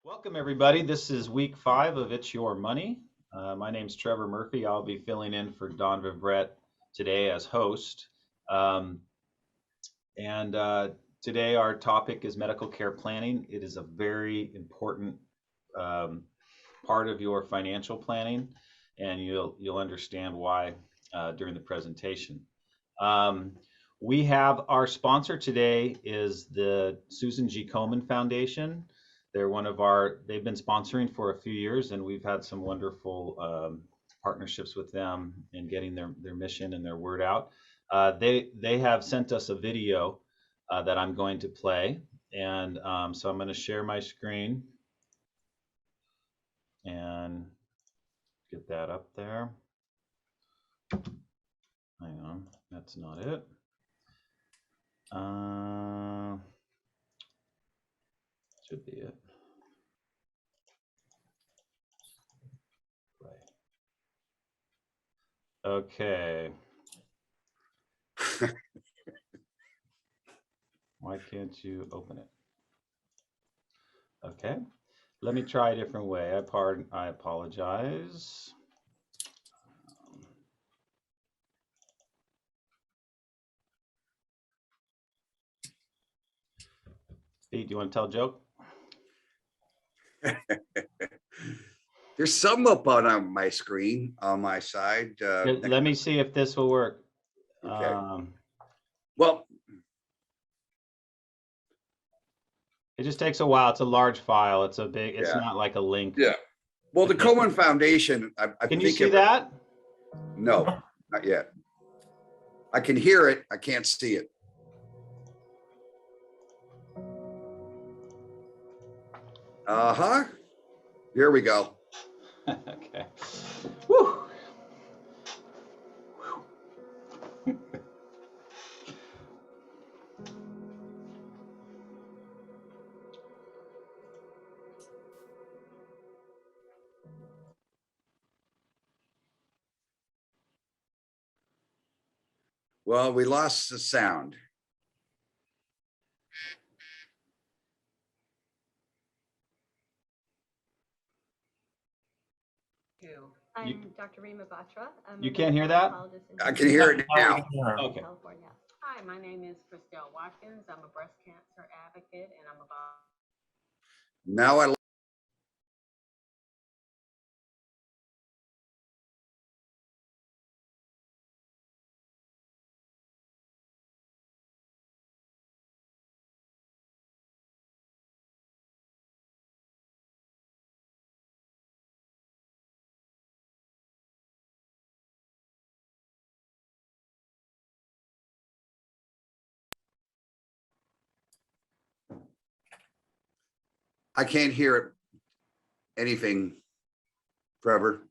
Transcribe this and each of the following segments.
Welcome, everybody. This is week 5 of It's Your Money. My name's Trevor Murphy. I'll be filling in for Don Vivret today as host. And today our topic is medical care planning. It is a very important part of your financial planning, and you'll understand why during the presentation. We have our sponsor today is the Susan G. Komen Foundation. They've been sponsoring for a few years, and we've had some wonderful partnerships with them in getting their mission and their word out. They have sent us a video that I'm going to play, and so I'm going to share my screen and get that up there. Hang on, that's not it. Should be it. Okay. Why can't you open it? Okay. Let me try a different way. I apologize. Pete, do you want to tell a joke? There's some up on my screen on my side. Let me see if this will work. Okay. Well, it just takes a while. It's a large file. It's not like a link. Yeah. Well, the Komen Foundation. Can you see that? No, not yet. I can hear it. I can't see it. Here we go. Okay. Woo. Well, we lost the sound. I'm Dr. Rima Batra. You can't hear that? I can hear it now. Okay. California. Hi, my name is Christelle Watkins. I'm a breast cancer advocate, and I'm about. Now I can't hear anything, Trevor.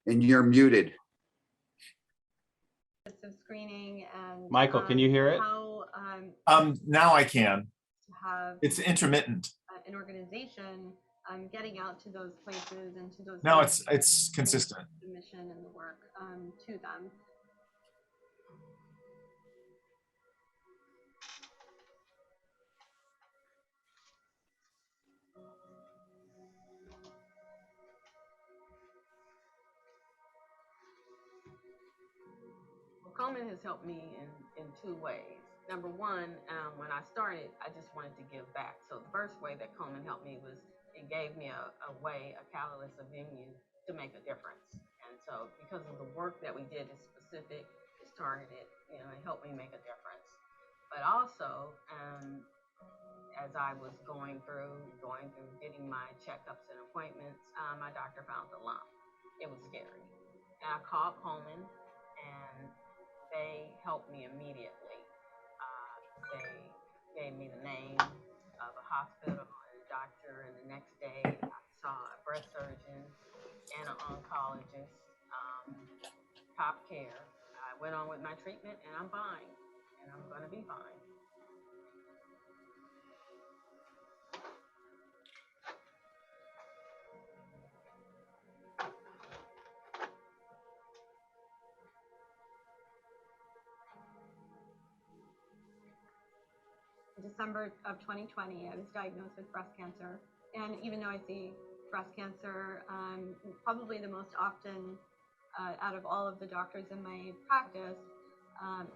And you're muted. Screening and Michael, can you hear it? How now I can. have It's intermittent. An organization getting out to those places and to those. No, it's consistent. The mission and the work to them. Komen has helped me in 2 ways. Number one, when I started, I just wanted to give back. So the first way that Komen helped me was it gave me a way, a catalyst, a venue to make a difference. And so because of the work that we did is specific, it's targeted, it helped me make a difference. But also, as I was going through getting my checkups and appointments, my doctor found a lump. It was scary. And I called Komen, and they helped me immediately. They gave me the name of a hospital and a doctor, and the next day I saw a breast surgeon and an oncologist, top care. I went on with my treatment, and I'm fine, and I'm going to be fine. December of 2020, I was diagnosed with breast cancer. And even though I see breast cancer probably the most often out of all of the doctors in my practice,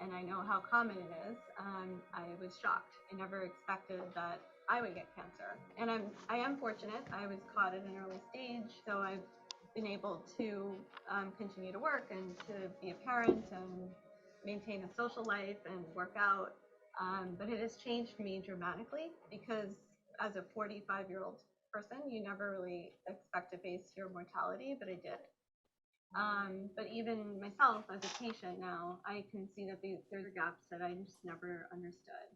and I know how common it is, I was shocked. I never expected that I would get cancer. And I am fortunate. I was caught at an early stage, so I've been able to continue to work and to be a parent and maintain a social life and work out. But it has changed me dramatically because as a 45-year-old person, you never really expect to face your mortality, but I did. But even myself as a patient now, I can see that there are gaps that I just never understood.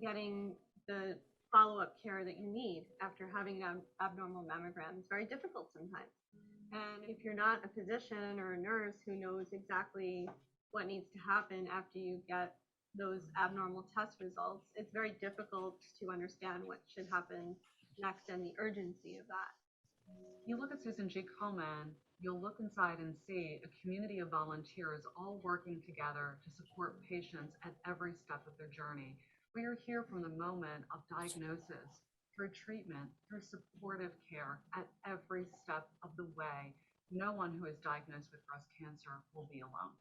Getting the follow-up care that you need after having an abnormal mammogram is very difficult sometimes. And if you're not a physician or a nurse who knows exactly what needs to happen after you get those abnormal test results, it's very difficult to understand what should happen next and the urgency of that. You look at Susan G. Komen, you'll look inside and see a community of volunteers all working together to support patients at every step of their journey. We are here from the moment of diagnosis, through treatment, through supportive care at every step of the way. No one who is diagnosed with breast cancer will be alone.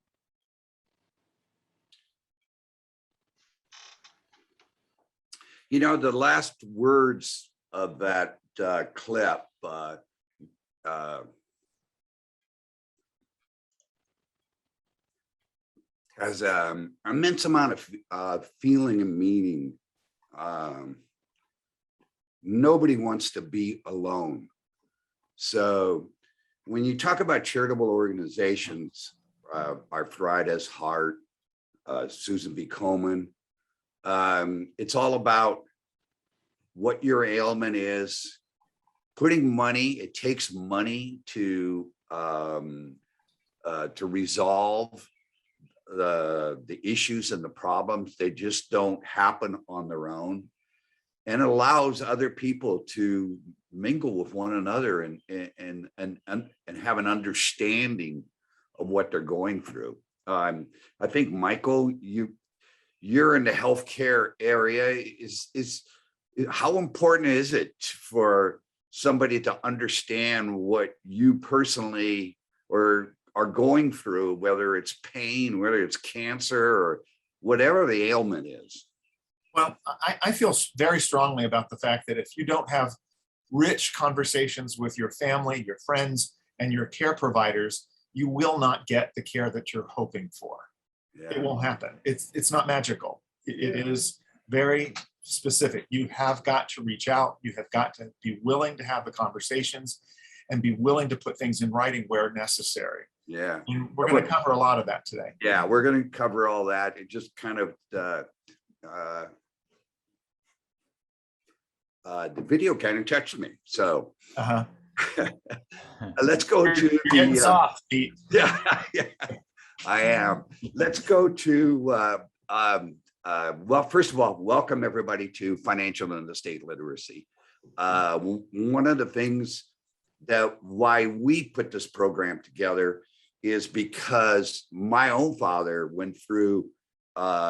You know, the last words of that clip has an immense amount of feeling and meaning. Nobody wants to be alone. So when you talk about charitable organizations, Arthritis, Heart, Susan B. Komen, it's all about what your ailment is, putting money. It takes money to resolve the issues and the problems. They just don't happen on their own, and it allows other people to mingle with one another and have an understanding of what they're going through. I think, Michael, you're in the healthcare area. Is how important is it for somebody to understand what you personally or are going through, whether it's pain, whether it's cancer, or whatever the ailment is? Well, I feel very strongly about the fact that if you don't have rich conversations with your family, your friends, and your care providers, you will not get the care that you're hoping for. Yeah. It won't happen. It's not magical. It is very specific. You have got to reach out. You have got to be willing to have the conversations and be willing to put things in writing where necessary. Yeah. And we're going to cover a lot of that today. Yeah, we're going to cover all that. It just kind of the video kind of touched me. So let's go to You're getting soft, Pete. Yeah, I am. Let's go to well, first of all, welcome everybody to Financial and Estate Literacy. One of the things that why we put this program together is because my own father went through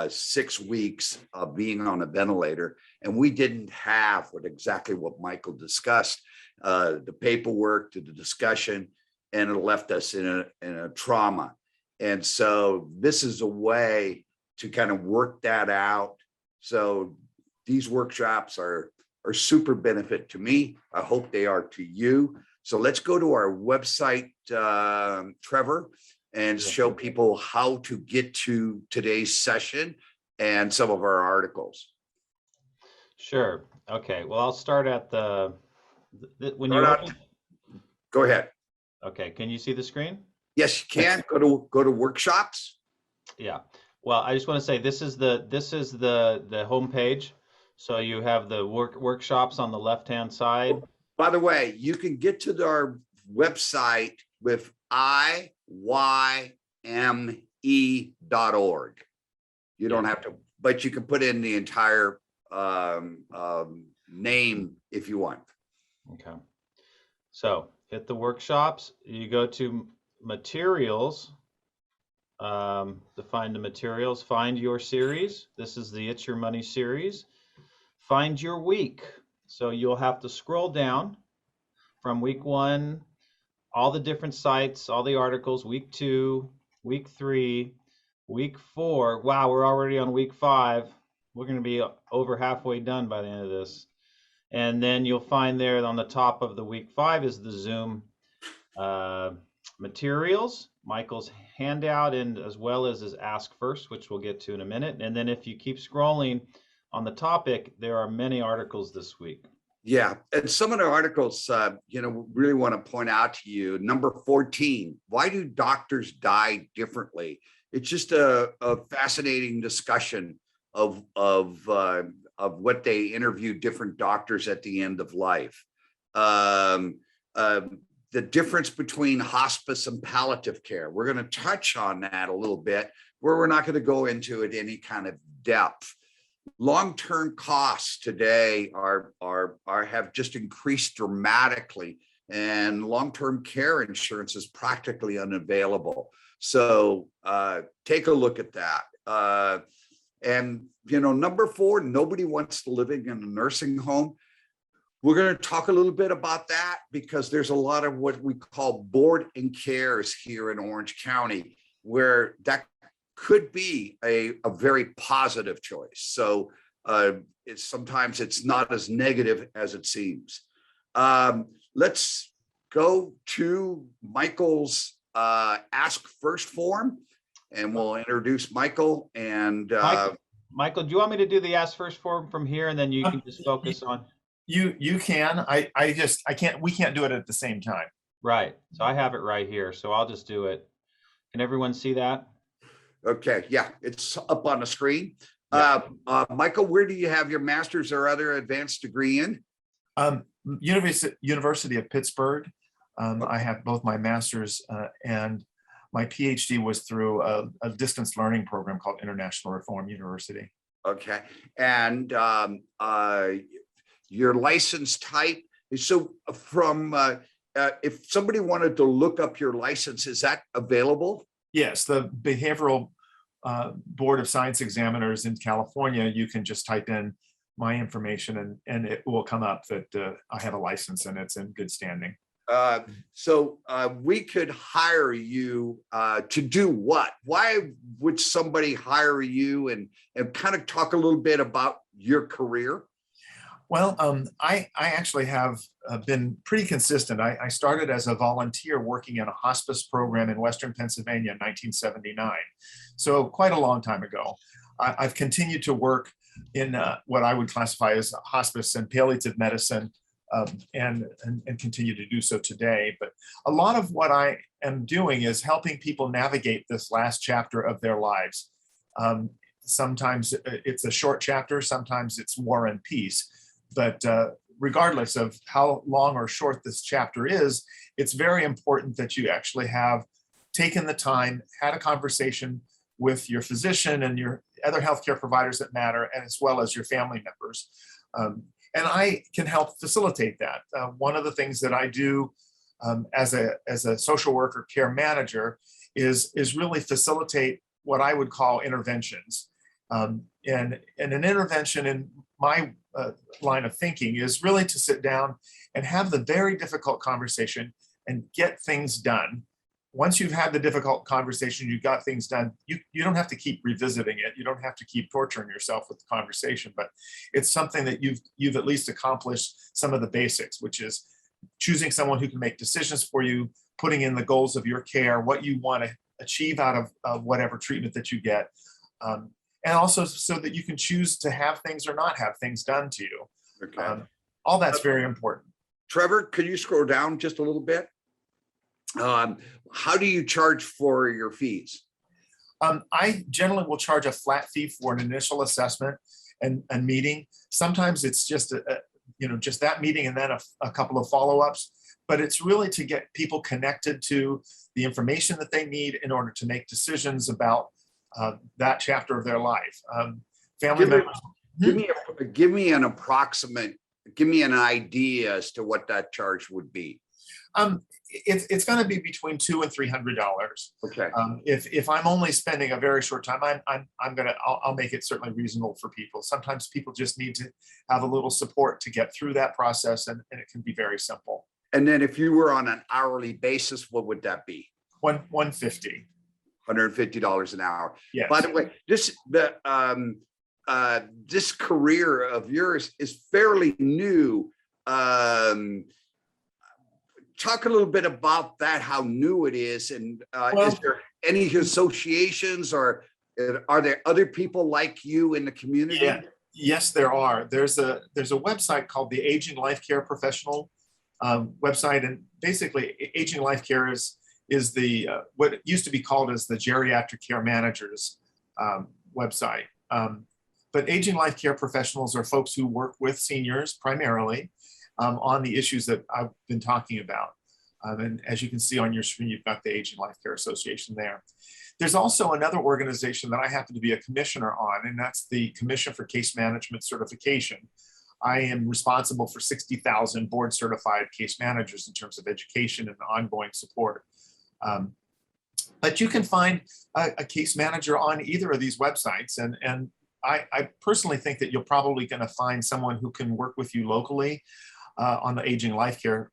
6 weeks of being on a ventilator, and we didn't have exactly what Michael discussed, the paperwork to the discussion, and it left us in a trauma. And so this is a way to kind of work that out. So these workshops are super benefit to me. I hope they are to you. So let's go to our website, Trevor, and show people how to get to today's session and some of our articles. Sure. Okay. Well, I'll start at when you Go ahead. Okay. Can you see the screen? Yes, you can. Go to workshops. Yeah. Well, I just want to say this is the home page. So you have the workshops on the left-hand side. By the way, you can get to our website with iyme.org. You don't have to, but you can put in the entire name if you want. Okay. So hit the workshops. You go to materials, to find the materials. Find your series. This is the It's Your Money series. Find your week. So you'll have to scroll down from week 1, all the different sites, all the articles, week 2, week 3, week 4. Wow, we're already on week 5. We're going to be over halfway done by the end of this. And then you'll find there on the top of the week 5 is the Zoom materials, Michael's handout, and as well as his Ask First, which we'll get to in a minute. And then if you keep scrolling on the topic, there are many articles this week. Yeah, and some of the articles, really want to point out to you. Number 14, why do doctors die differently? It's just a fascinating discussion of what they interview different doctors at the end of life. The difference between hospice and palliative care. We're going to touch on that a little bit, where we're not going to go into it any kind of depth. Long-term costs today have just increased dramatically, and long-term care insurance is practically unavailable. So take a look at that. And number 4, nobody wants to live in a nursing home. We're going to talk a little bit about that, because there's a lot of what we call board and cares here in Orange County, where that could be a very positive choice. So sometimes it's not as negative as it seems. Let's go to Michael's Ask First form, and we'll introduce Michael. And Michael, do you want me to do the Ask First form from here, and then you can just focus on? You can. I can't. We can't do it at the same time. Right. So I have it right here. So I'll just do it. Can everyone see that? Okay. Yeah, it's up on the screen. Yeah. Michael, where do you have your master's or other advanced degree in? University of Pittsburgh. I have both my master's and my PhD was through a distance learning program called International Reform University. Okay. And your license type. So from if somebody wanted to look up your license, is that available? Yes, the Behavioral Board of Science Examiners in California, you can just type in my information and it will come up that I have a license and it's in good standing. So we could hire you to do what? Why would somebody hire you, and kind of talk a little bit about your career? Well, I actually have been pretty consistent. I started as a volunteer working in a hospice program in Western Pennsylvania in 1979. So quite a long time ago. I've continued to work in what I would classify as hospice and palliative medicine, and continue to do so today. But a lot of what I am doing is helping people navigate this last chapter of their lives. Sometimes it's a short chapter, sometimes it's war and peace. But regardless of how long or short this chapter is, it's very important that you actually have taken the time, had a conversation with your physician and your other healthcare providers that matter, and as well as your family members. And I can help facilitate that. One of the things that I do as a social worker care manager is really facilitate what I would call interventions. And an intervention in my line of thinking is really to sit down and have the very difficult conversation and get things done. Once you've had the difficult conversation, you've got things done, you don't have to keep revisiting it. You don't have to keep torturing yourself with the conversation, but it's something that you've at least accomplished some of the basics, which is choosing someone who can make decisions for you, putting in the goals of your care, what you want to achieve out of whatever treatment that you get. And also so that you can choose to have things or not have things done to you. Okay. All that's very important. Trevor, could you scroll down just a little bit? How do you charge for your fees? I generally will charge a flat fee for an initial assessment and meeting. Sometimes it's just just that meeting and then a couple of follow-ups, but it's really to get people connected to the information that they need in order to make decisions about that chapter of their life. Family members. Give me an approximate, give me an idea as to what that charge would be. It's going to be between $200 and $300. Okay. If I'm only spending a very short time, I'll make it certainly reasonable for people. Sometimes people just need to have a little support to get through that process, and it can be very simple. And then if you were on an hourly basis, what would that be? $150. $150 an hour. Yes. By the way, this career of yours is fairly new. Talk a little bit about that, how new it is, and is there any associations, or are there other people like you in the community? Yeah. Yes, there are. There's a website called the Aging Life Care Professional website, and basically, Aging Life Care is the what it used to be called as the Geriatric Care Managers website. But Aging Life Care Professionals are folks who work with seniors primarily on the issues that I've been talking about. And as you can see on your screen, you've got the Aging Life Care Association there. There's also another organization that I happen to be a commissioner on, and that's the Commission for Case Management Certification. I am responsible for 60,000 board certified case managers in terms of education and ongoing support. But you can find a case manager on either of these websites. And I personally think that you're probably going to find someone who can work with you locally on the Aging Life Care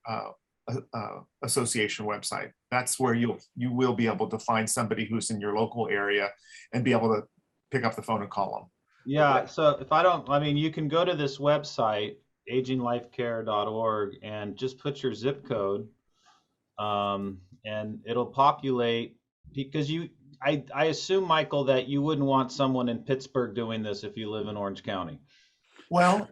Association website. That's where you will be able to find somebody who's in your local area and be able to pick up the phone and call them. Yeah, so you can go to this website, aginglifecare.org, and just put your zip code, and it'll populate, because I assume, Michael, that you wouldn't want someone in Pittsburgh doing this if you live in Orange County. Well,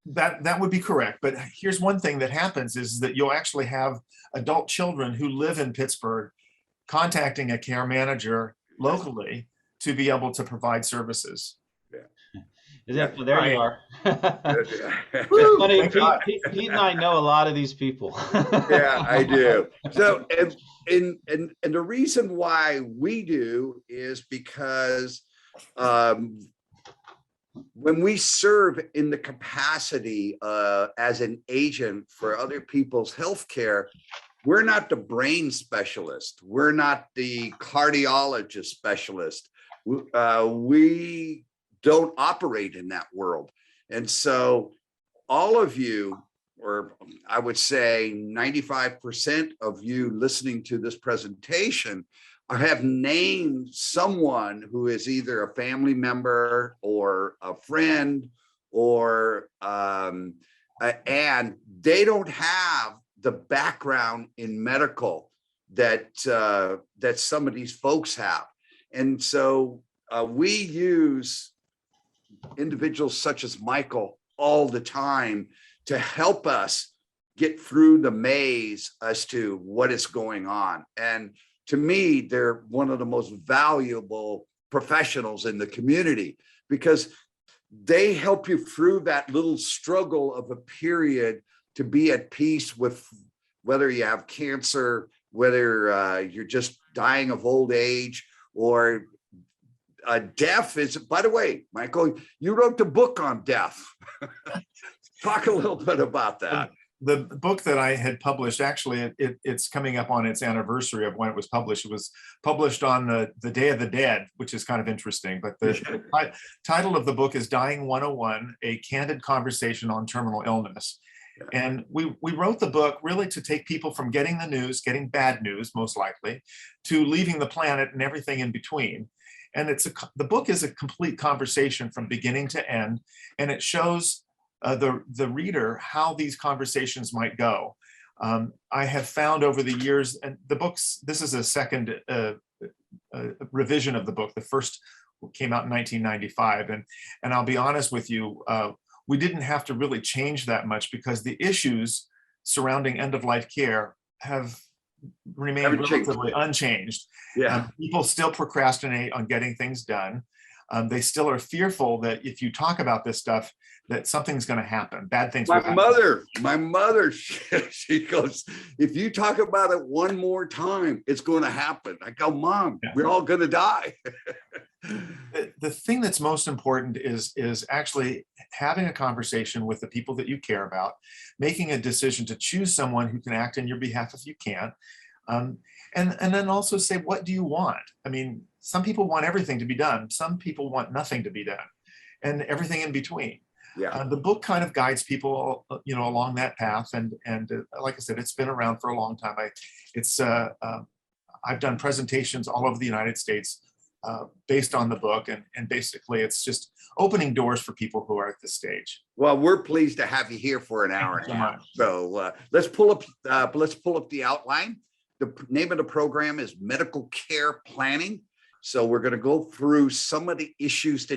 that would be correct. But here's one thing that happens is that you'll actually have adult children who live in Pittsburgh contacting a care manager locally to be able to provide services. There you are. Woo, Funny, Pete and I know a lot of these people. Yeah, I do. So, and the reason why we do is because when we serve in the capacity as an agent for other people's healthcare, we're not the brain specialist. We're not the cardiologist specialist. We don't operate in that world. And so all of you, or I would say 95% of you listening to this presentation, have named someone who is either a family member or a friend, or and they don't have the background in medical that some of these folks have. And so we use individuals such as Michael all the time to help us get through the maze as to what is going on. And to me, they're one of the most valuable professionals in the community, because they help you through that little struggle of a period to be at peace with whether you have cancer, whether you're just dying of old age, or death is, by the way, Michael, you wrote the book on death. Talk a little bit about that. The book that I had published, actually, it's coming up on its anniversary of when it was published. It was published on the Day of the Dead, which is kind of interesting. But the title of the book is Dying 101, A Candid Conversation on Terminal Illness. And we wrote the book really to take people from getting the news, getting bad news, most likely, to leaving the planet and everything in between. And the book is a complete conversation from beginning to end, and it shows the reader how these conversations might go. I have found over the years, and this is a second revision of the book. The first came out in 1995, and I'll be honest with you, we didn't have to really change that much, because the issues surrounding end-of-life care have remained relatively unchanged. Yeah. People still procrastinate on getting things done. They still are fearful that if you talk about this stuff, that something's going to happen. Bad things will happen. My mother, she goes, if you talk about it one more time, it's going to happen. I go, Mom, we're all going to die. The thing that's most important is actually having a conversation with the people that you care about, making a decision to choose someone who can act on your behalf if you can. And then also say, what do you want? I mean, some people want everything to be done. Some people want nothing to be done, and everything in between. Yeah. The book kind of guides people, along that path. And like I said, it's been around for a long time. I've done presentations all over the United States based on the book, and basically it's just opening doors for people who are at this stage. Well, we're pleased to have you here for an hour and a half. So let's pull up the outline. The name of the program is Medical Care Planning. So we're going to go through some of the issues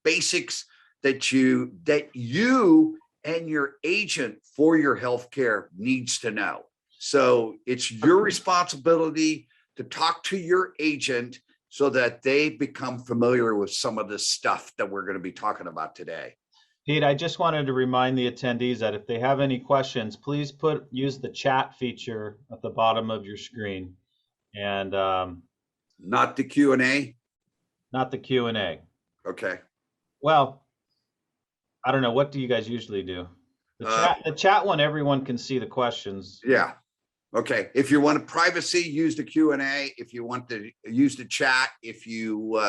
basics that you and your agent for your healthcare needs to know. So it's your responsibility to talk to your agent so that they become familiar with some of the stuff that we're going to be talking about today. Pete, I just wanted to remind the attendees that if they have any questions, please use the chat feature at the bottom of your screen, and not the Q&A. Not the Q&A. Okay. Well, I don't know. What do you guys usually do? The chat one, everyone can see the questions. Yeah. Okay. If you want privacy, use the Q&A. If you want to use the chat, if you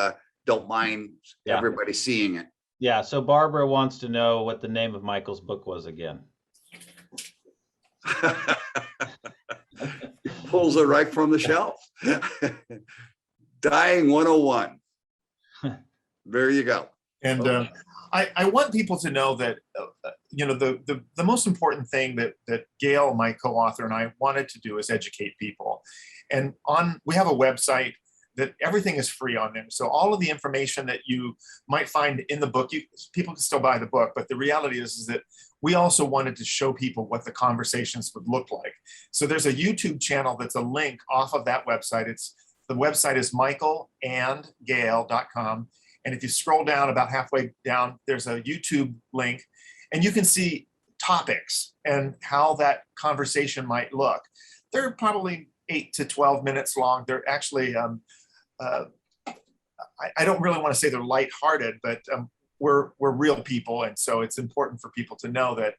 don't mind everybody seeing it. Yeah. So Barbara wants to know what the name of Michael's book was again. Pulls it right from the shelf. Dying 101. There you go. And I want people to know that, the most important thing that Gail, my co-author, and I wanted to do is educate people. And we have a website that everything is free on there. So all of the information that you might find in the book, people can still buy the book, but the reality is that we also wanted to show people what the conversations would look like. So there's a YouTube channel that's a link off of that website. The website is michaelandgail.com. And if you scroll down about halfway down, there's a YouTube link, and you can see topics and how that conversation might look. They're probably 8 to 12 minutes long. They're actually, I don't really want to say they're lighthearted, but we're real people. And so it's important for people to know that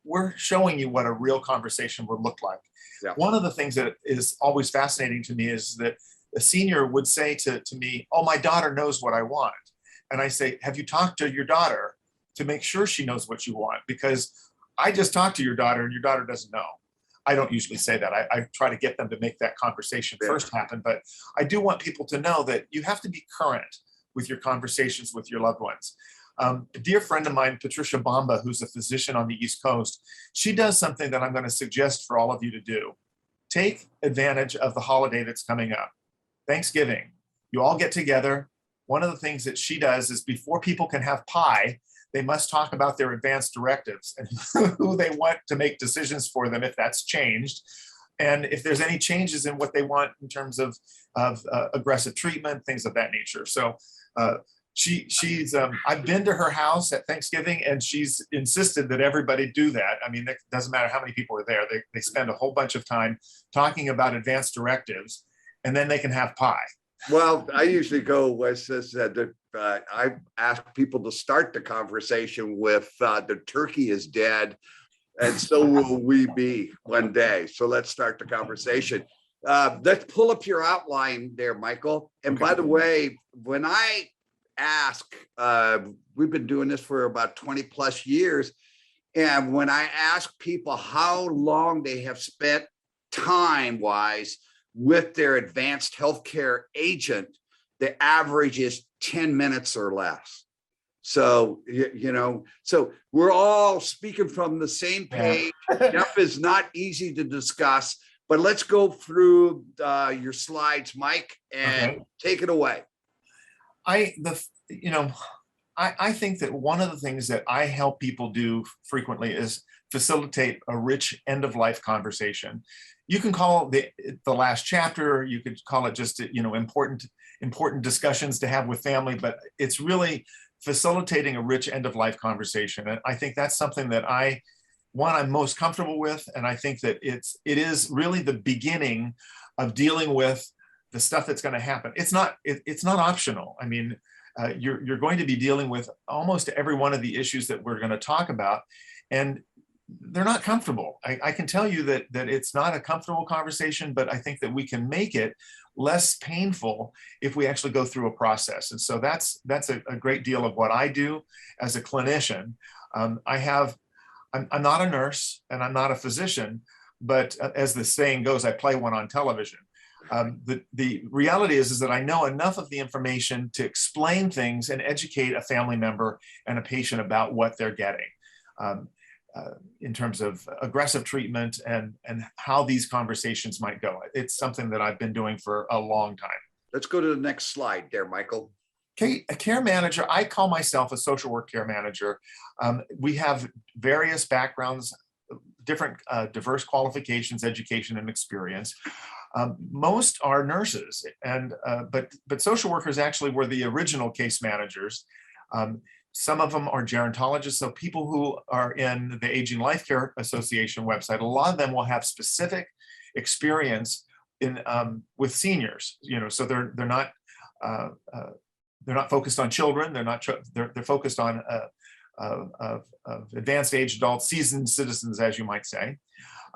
we're showing you what a real conversation would look like. Yeah. One of the things that is always fascinating to me is that a senior would say to me, oh, my daughter knows what I want. And I say, have you talked to your daughter to make sure she knows what you want? Because I just talked to your daughter and your daughter doesn't know. I don't usually say that. I try to get them to make that conversation first happen. But I do want people to know that you have to be current with your conversations with your loved ones. A dear friend of mine, Patricia Bamba, who's a physician on the East Coast, she does something that I'm going to suggest for all of you to do. Take advantage of the holiday that's coming up. Thanksgiving. You all get together. One of the things that she does is before people can have pie, they must talk about their advanced directives and who they want to make decisions for them if that's changed. And if there's any changes in what they want in terms of aggressive treatment, things of that nature. So she's I've been to her house at Thanksgiving, and she's insisted that everybody do that. I mean, it doesn't matter how many people are there. They spend a whole bunch of time talking about advanced directives, and then they can have pie. Well, I usually go, I ask people to start the conversation with the turkey is dead, and so will we be one day. So let's start the conversation. Let's pull up your outline there, Michael. And by the way, when I ask, we've been doing this for about 20 plus years. And when I ask people how long they have spent time-wise with their advanced healthcare agent, the average is 10 minutes or less. So, so we're all speaking from the same page. Stuff is not easy to discuss, but let's go through your slides, Mike, and take it away. I think that one of the things that I help people do frequently is facilitate a rich end-of-life conversation. You can call it the last chapter, you could call it just, important discussions to have with family, but it's really facilitating a rich end-of-life conversation. And I think that's something that I'm most comfortable with. And I think that it is really the beginning of dealing with the stuff that's going to happen. It's not optional. I mean, you're going to be dealing with almost every one of the issues that we're going to talk about, and they're not comfortable. I can tell you that it's not a comfortable conversation, but I think that we can make it less painful if we actually go through a process. And so that's a great deal of what I do as a clinician. I'm not a nurse and I'm not a physician, but as the saying goes, I play one on television. The reality is that I know enough of the information to explain things and educate a family member and a patient about what they're getting. In terms of aggressive treatment and how these conversations might go. It's something that I've been doing for a long time. Let's go to the next slide there, Michael. Okay, a care manager, I call myself a social work care manager. We have various backgrounds, different diverse qualifications, education, and experience. Most are nurses, but social workers actually were the original case managers. Some of them are gerontologists, so people who are in the Aging Life Care Association website, a lot of them will have specific experience in with seniors. So they're not focused on children. They're focused on advanced age adults, seasoned citizens, as you might say.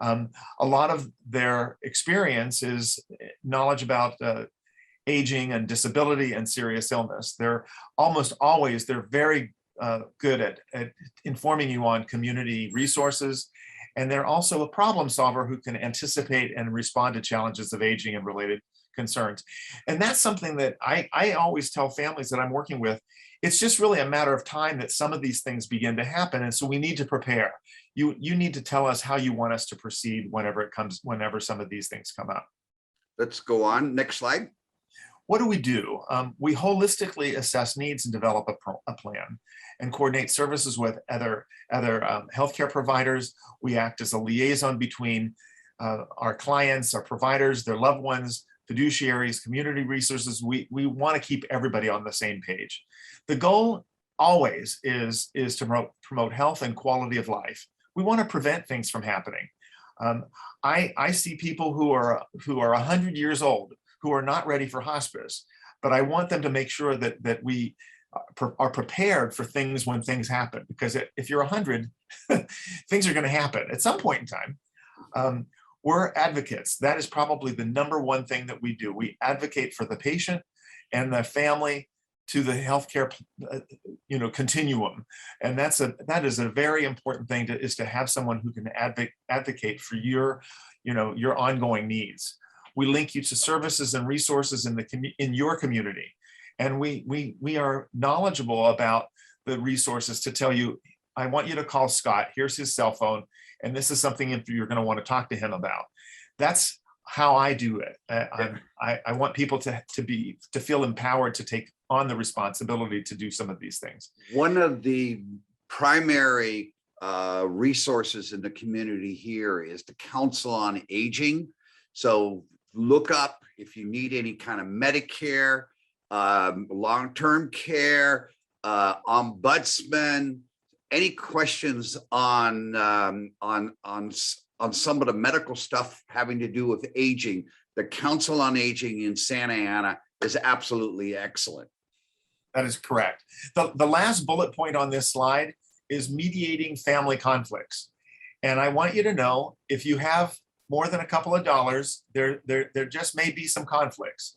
A lot of their experience is knowledge about aging and disability and serious illness. They're very good at informing you on community resources. And they're also a problem solver who can anticipate and respond to challenges of aging and related concerns. And that's something that I always tell families that I'm working with. It's just really a matter of time that some of these things begin to happen. And so we need to prepare. You need to tell us how you want us to proceed whenever some of these things come up. Let's go on. Next slide. What do? We holistically assess needs and develop a plan and coordinate services with other healthcare providers. We act as a liaison between our clients, our providers, their loved ones, fiduciaries, community resources. We want to keep everybody on the same page. The goal always is to promote health and quality of life. We want to prevent things from happening. I see people who are 100 years old who are not ready for hospice, but I want them to make sure that we are prepared for things when things happen, because if you're 100, things are going to happen at some point in time. We're advocates. That is probably the number one thing that we do. We advocate for the patient and the family to the healthcare, continuum, and that is a very important thing to have someone who can advocate for your ongoing needs. We link you to services and resources in your community, and we are knowledgeable about the resources to tell you, I want you to call Scott. Here's his cell phone, and this is something you're going to want to talk to him about. That's how I do it. I want people to feel empowered to take on the responsibility to do some of these things. One of the primary resources in the community here is the Council on Aging. So look up if you need any kind of Medicare, long-term care, ombudsman, any questions on some of the medical stuff having to do with aging. The Council on Aging in Santa Ana is absolutely excellent. That is correct. The last bullet point on this slide is mediating family conflicts. And I want you to know, if you have more than a couple of dollars, there just may be some conflicts.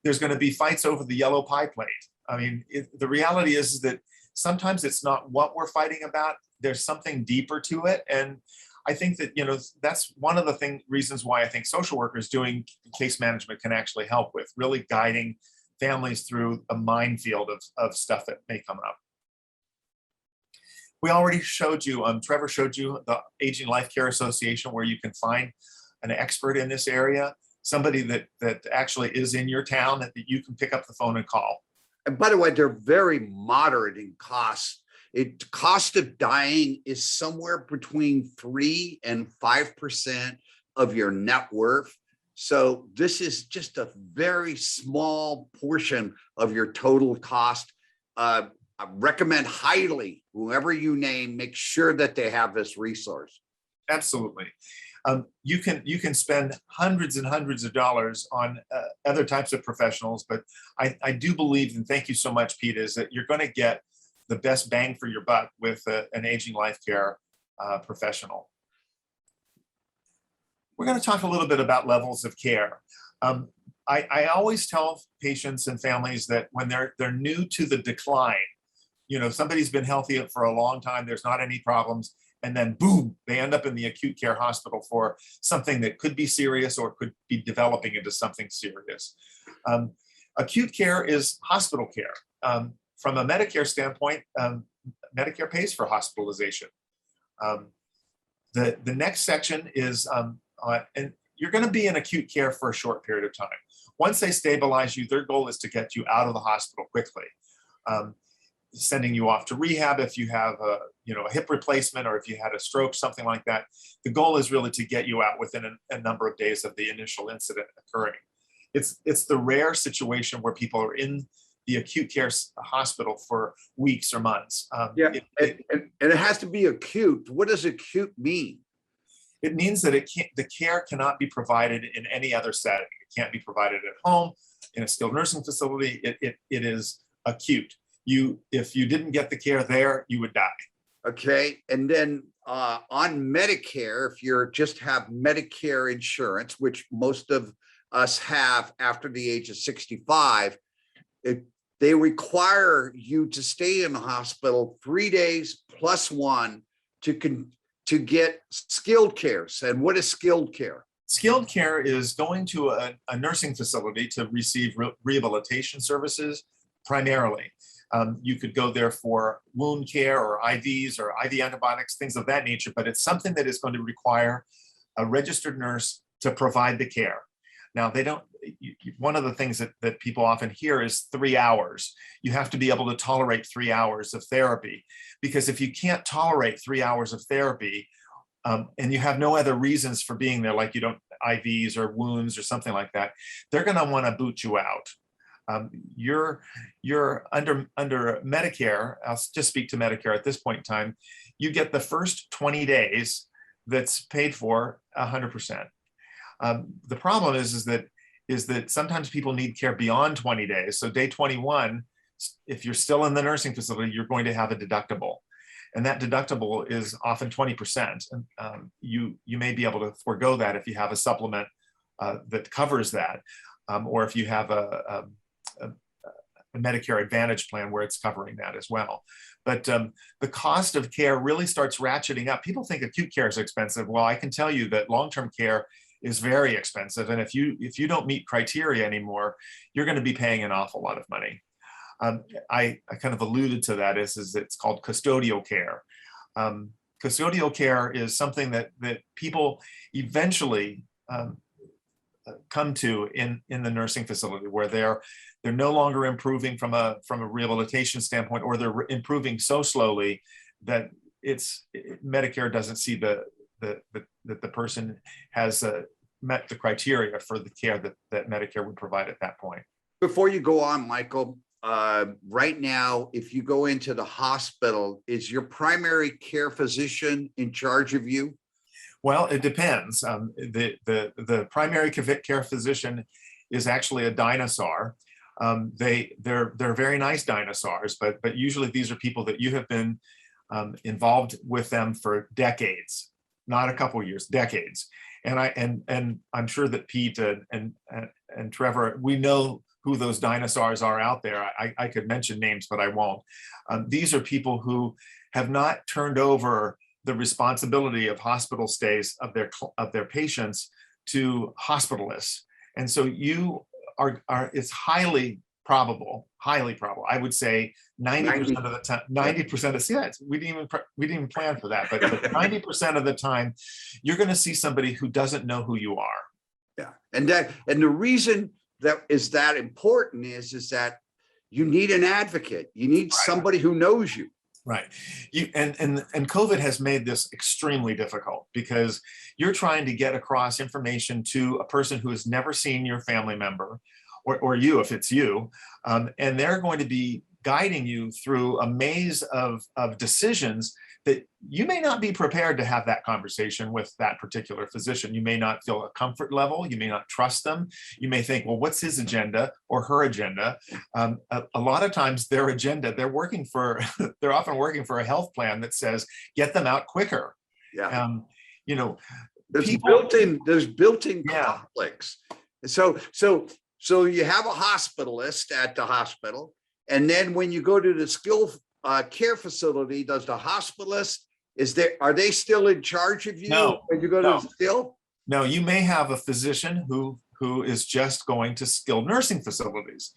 There's going to be fights over the yellow pie plate. I mean, the reality is that sometimes it's not what we're fighting about. There's something deeper to it. And I think that, that's one of the reasons why I think social workers doing case management can actually help with really guiding families through a minefield of stuff that may come up. We already showed you, Trevor showed you the Aging Life Care Association, where you can find an expert in this area, somebody that actually is in your town that you can pick up the phone and call. And by the way, they're very moderate in cost. Cost of dying is somewhere between 3 and 5% of your net worth. So this is just a very small portion of your total cost. I recommend highly, whoever you name, make sure that they have this resource. Absolutely. You can spend hundreds and hundreds of dollars on other types of professionals, but I do believe, and thank you so much, Pete, is that you're going to get the best bang for your buck with an aging life care professional. We're going to talk a little bit about levels of care. I always tell patients and families that when they're new to the decline, somebody's been healthy for a long time, there's not any problems, and then boom, they end up in the acute care hospital for something that could be serious or could be developing into something serious. Acute care is hospital care. From a Medicare standpoint, Medicare pays for hospitalization. The next section is, and you're going to be in acute care for a short period of time. Once they stabilize you, their goal is to get you out of the hospital quickly. Sending you off to rehab if you have a hip replacement, or if you had a stroke, something like that. The goal is really to get you out within a number of days of the initial incident occurring. It's the rare situation where people are in the acute care hospital for weeks or months. And it has to be acute. What does acute mean? It means that the care cannot be provided in any other setting. It can't be provided at home, in a skilled nursing facility. It is acute. If you didn't get the care there, you would die. Okay. And then on Medicare, if you just have Medicare insurance, which most of us have after the age of 65, they require you to stay in the hospital 3 days plus one to get skilled care. And what is skilled care? Skilled care is going to a nursing facility to receive rehabilitation services primarily. You could go there for wound care or IVs or IV antibiotics, things of that nature, but it's something that is going to require a registered nurse to provide the care. Now, one of the things that people often hear is 3 hours. You have to be able to tolerate 3 hours of therapy, because if you can't tolerate 3 hours of therapy, and you have no other reasons for being there, like you don't IVs or wounds or something like that, they're going to want to boot you out. You're under Medicare. I'll just speak to Medicare at this point in time. You get the first 20 days that's paid for 100%. The problem is that sometimes people need care beyond 20 days. So day 21, if you're still in the nursing facility, you're going to have a deductible. And that deductible is often 20%. And you may be able to forego that if you have a supplement that covers that, or if you have a Medicare Advantage plan where it's covering that as well. But the cost of care really starts ratcheting up. People think acute care is expensive. Well, I can tell you that long-term care is very expensive. And if you don't meet criteria anymore, you're going to be paying an awful lot of money. I kind of alluded to that is it's called custodial care. Custodial care is something that people eventually come to in the nursing facility, where they're no longer improving from a rehabilitation standpoint, or they're improving so slowly that Medicare doesn't see that the person has met the criteria for the care that Medicare would provide at that point. Before you go on, Michael, right now, if you go into the hospital, is your primary care physician in charge of you? Well, it depends. The primary care physician is actually a dinosaur. They're very nice dinosaurs, but usually these are people that you have been involved with them for decades, not a couple of years, decades. And I'm sure that Pete and Trevor, we know who those dinosaurs are out there. I could mention names, but I won't. These are people who have not turned over the responsibility of hospital stays of their patients to hospitalists. And so it's highly probable, I would say 90% of the time, 90% of, yeah, we didn't even plan for that, but 90% of the time, you're going to see somebody who doesn't know who you are. Yeah. And the reason that is that important is that you need an advocate. You need somebody who knows you. Right. And COVID has made this extremely difficult, because you're trying to get across information to a person who has never seen your family member, or you, if it's you, and they're going to be guiding you through a maze of decisions that you may not be prepared to have that conversation with that particular physician. You may not feel a comfort level. You may not trust them. You may think, well, what's his agenda or her agenda? A lot of times their agenda, they're often working for a health plan that says, get them out quicker. Yeah. You know, There's built-in Yeah. conflicts. So you have a hospitalist at the hospital, and then when you go to the skilled care facility, does the hospitalist, are they still in charge of you No, when you go to no. the skill? No, you may have a physician who is just going to skilled nursing facilities.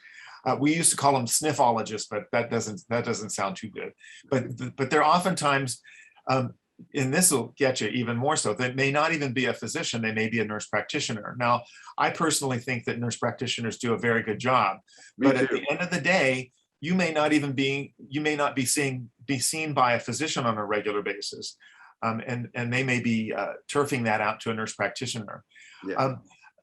We used to call them sniffologists, but that doesn't sound too good. But they're oftentimes, and this will get you even more so, they may not even be a physician, they may be a nurse practitioner. Now, I personally think that nurse practitioners do a very good job, but at the end of the day, you may not be seen by a physician on a regular basis. And they may be turfing that out to a nurse practitioner. Yeah.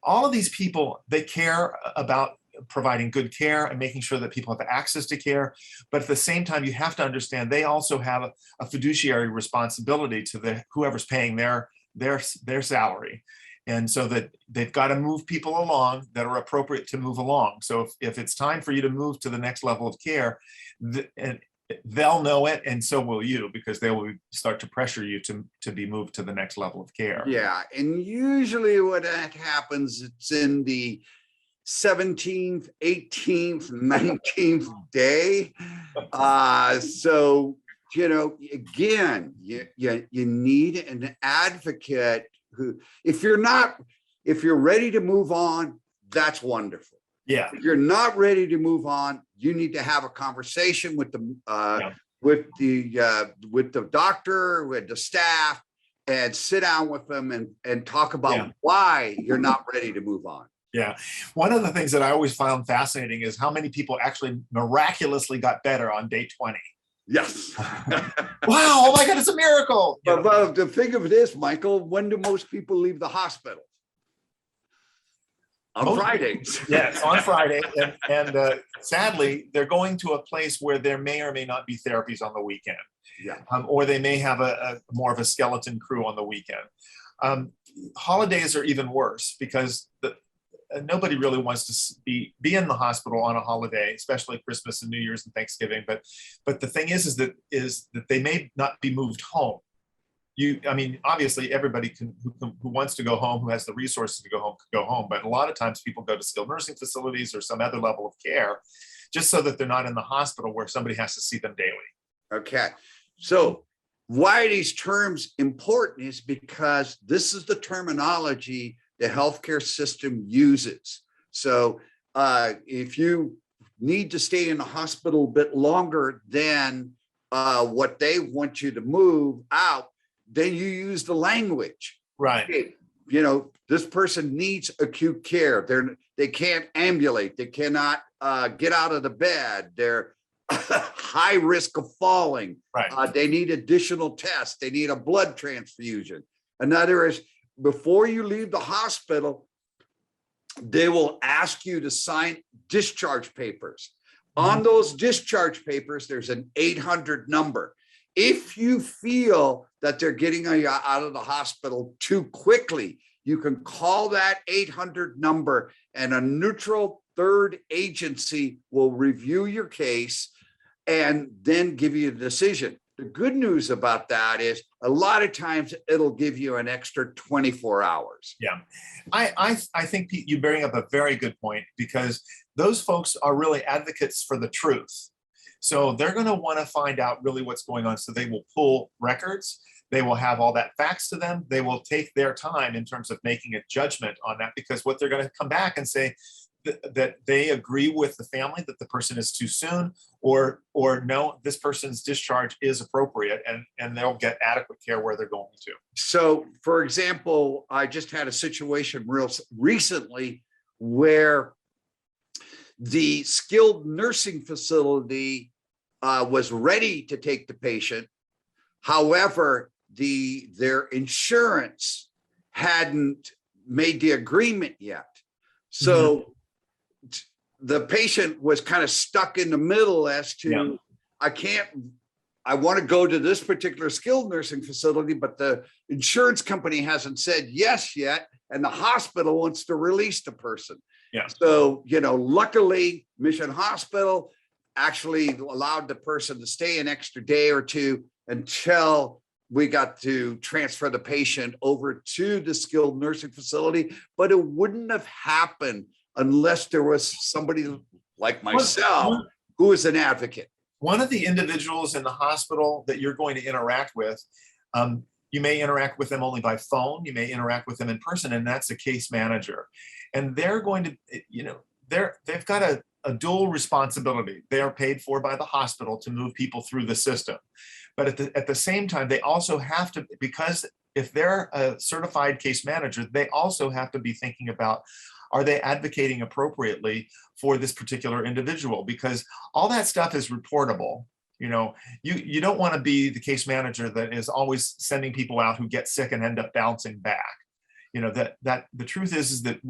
All of these people, they care about providing good care and making sure that people have access to care. But at the same time, you have to understand they also have a fiduciary responsibility to whoever's paying their salary. And so that they've got to move people along that are appropriate to move along. So if it's time for you to move to the next level of care, they'll know it, and so will you, because they will start to pressure you to be moved to the next level of care. Yeah, and usually what that happens, it's in the 17th, 18th, 19th day. So, again, you need an advocate who, if you're ready to move on, that's wonderful. Yeah. If you're not ready to move on, you need to have a conversation with the doctor, with the staff, and sit down with them and talk about why you're not ready to move on. Yeah. One of the things that I always found fascinating is how many people actually miraculously got better on day 20. Yes. Wow. Oh my God, it's a miracle. But the thing of it is, Michael, when do most people leave the hospital? On Fridays. Yes, on Friday. And sadly, they're going to a place where there may or may not be therapies on the weekend. Yeah. Or they may have a more of a skeleton crew on the weekend. Holidays are even worse because nobody really wants to be in the hospital on a holiday, especially Christmas and New Year's and Thanksgiving. But the thing is that they may not be moved home. Obviously everybody who wants to go home, who has the resources to go home, could go home. But a lot of times people go to skilled nursing facilities or some other level of care just so that they're not in the hospital where somebody has to see them daily. Okay. So why are these terms important is because this is the terminology the healthcare system uses. So if you need to stay in the hospital a bit longer than what they want you to move out, then you use the language. Right. Okay, this person needs acute care. They can't ambulate. They cannot get out of the bed. They're high risk of falling. Right. They need additional tests. They need a blood transfusion. In other words, before you leave the hospital, they will ask you to sign discharge papers. On those discharge papers, there's an 800 number. If you feel that they're getting you out of the hospital too quickly, you can call that 800 number and a neutral third agency will review your case and then give you a decision. The good news about that is a lot of times it'll give you an extra 24 hours. Yeah, I think Pete, you bring up a very good point because those folks are really advocates for the truth. So they're going to want to find out really what's going on. So they will pull records. They will have all that facts to them. They will take their time in terms of making a judgment on that, because what they're going to come back and say that they agree with the family that the person is too soon, or no, this person's discharge is appropriate, and they'll get adequate care where they're going to. So, for example, I just had a situation real recently where the skilled nursing facility was ready to take the patient. However, their insurance hadn't made the agreement yet. So the patient was kind of stuck in the middle as to, I want to go to this particular skilled nursing facility, but the insurance company hasn't said yes yet, and the hospital wants to release the person. Yeah. So, luckily, Mission Hospital actually allowed the person to stay an extra day or two until we got to transfer the patient over to the skilled nursing facility. But it wouldn't have happened unless there was somebody like myself who is an advocate. One of the individuals in the hospital that you're going to interact with, you may interact with them only by phone, you may interact with them in person, and that's a case manager. And they're going to, they've got a dual responsibility. They are paid for by the hospital to move people through the system. But at the same time, they also have to, because if they're a certified case manager, they also have to be thinking about, are they advocating appropriately for this particular individual? Because all that stuff is reportable. You don't want to be the case manager that is always sending people out who get sick and end up bouncing back. That the truth is that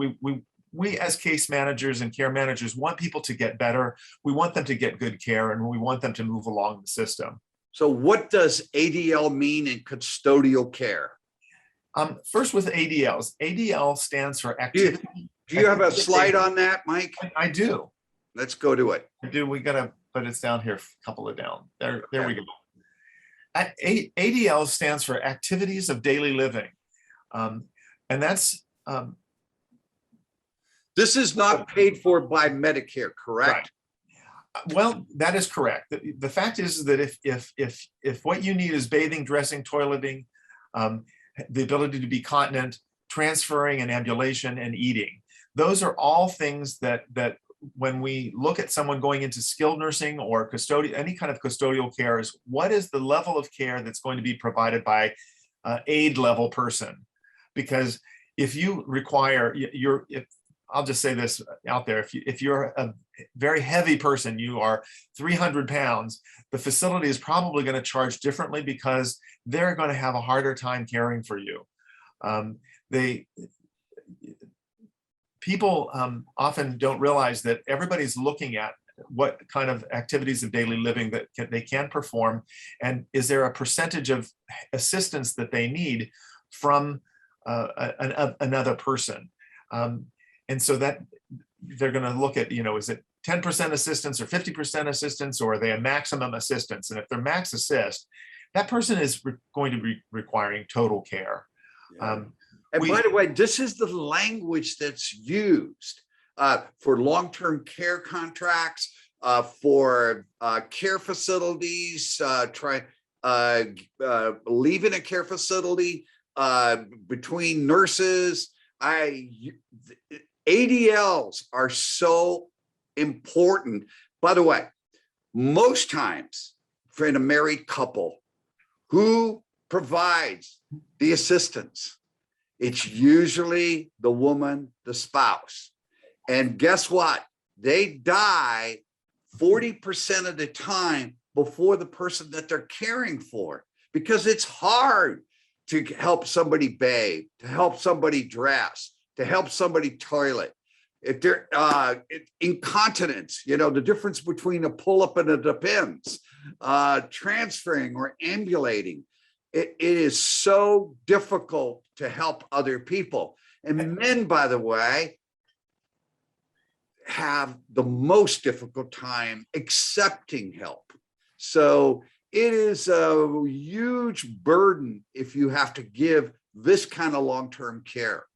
we as case managers and care managers want people to get better. We want them to get good care, and we want them to move along the system. So what does ADL mean in custodial care? First with ADLs, ADL stands for activity. Do you have a slide on that, Mike? I do. Let's go to it. I do. We got to put it down here, a couple of down. There we go. ADL stands for activities of daily living. And that's this is not paid for by Medicare, correct? Right. Well, that is correct. The fact is that if what you need is bathing, dressing, toileting, the ability to be continent, transferring and ambulation and eating, those are all things that when we look at someone going into skilled nursing or custodial, any kind of custodial care, is what is the level of care that's going to be provided by aid level person? Because if you require, I'll just say this out there, if you're a very heavy person, you are 300 pounds, the facility is probably going to charge differently because they're going to have a harder time caring for you. People often don't realize that everybody's looking at what kind of activities of daily living that they can perform, and is there a percentage of assistance that they need from another person. And so that they're going to look at, is it 10% assistance or 50% assistance, or are they a maximum assistance? And if they're max assist, that person is going to be requiring total care. Yeah. And by the way, this is the language that's used for long-term care contracts, for care facilities, leaving a care facility, between nurses. ADLs are so important. By the way, most times for a married couple, who provides the assistance? It's usually the woman, the spouse. And guess what? They die 40% of the time before the person that they're caring for, because it's hard to help somebody bathe, to help somebody dress, to help somebody toilet. If they're incontinence, the difference between a pull-up and a depends, transferring or ambulating. It is so difficult to help other people. And men, by the way, have the most difficult time accepting help. So it is a huge burden if you have to give this kind of long-term care.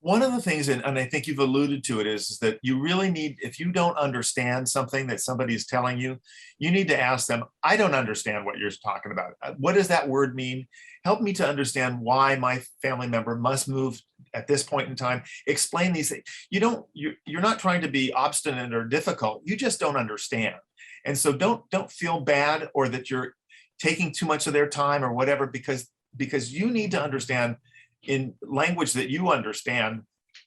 One of the things, and I think you've alluded to it, is that you really need, if you don't understand something that somebody is telling you, you need to ask them, I don't understand what you're talking about. What does that word mean? Help me to understand why my family member must move at this point in time. Explain these things. You're not trying to be obstinate or difficult. You just don't understand. And so don't feel bad or that you're taking too much of their time or whatever, because you need to understand in language that you understand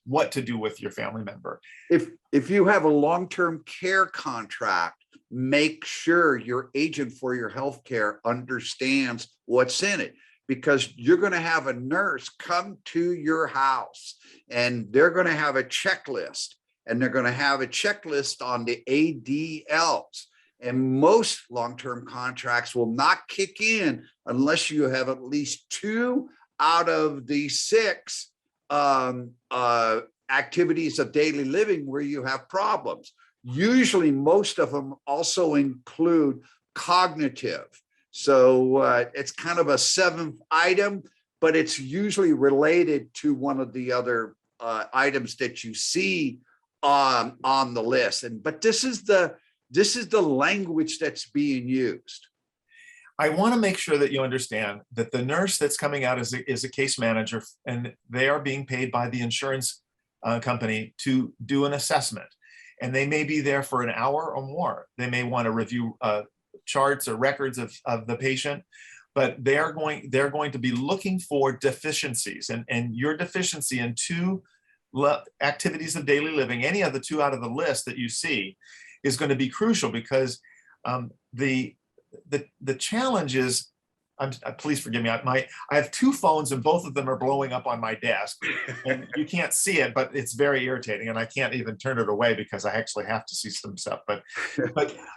what to do with your family member. If you have a long-term care contract, make sure your agent for your healthcare understands what's in it, because you're going to have a nurse come to your house and they're going to have a checklist. and they're going to have a checklist on the ADLs. And most long-term contracts will not kick in unless you have at least 2 out of the 6 activities of daily living where you have problems. Usually, most of them also include cognitive. So it's kind of a 7th item, but it's usually related to one of the other items that you see on the list. But this is the language that's being used. I want to make sure that you understand that the nurse that's coming out is a case manager, and they are being paid by the insurance company to do an assessment. And they may be there for an hour or more. They may want to review charts or records of the patient, but they're going to be looking for deficiencies. And your deficiency in 2 activities of daily living, any of the 2 out of the list that you see, is going to be crucial, because the challenge is, please forgive me, I have 2 phones and both of them are blowing up on my desk, and you can't see it, but it's very irritating, and I can't even turn it away because I actually have to see some stuff. But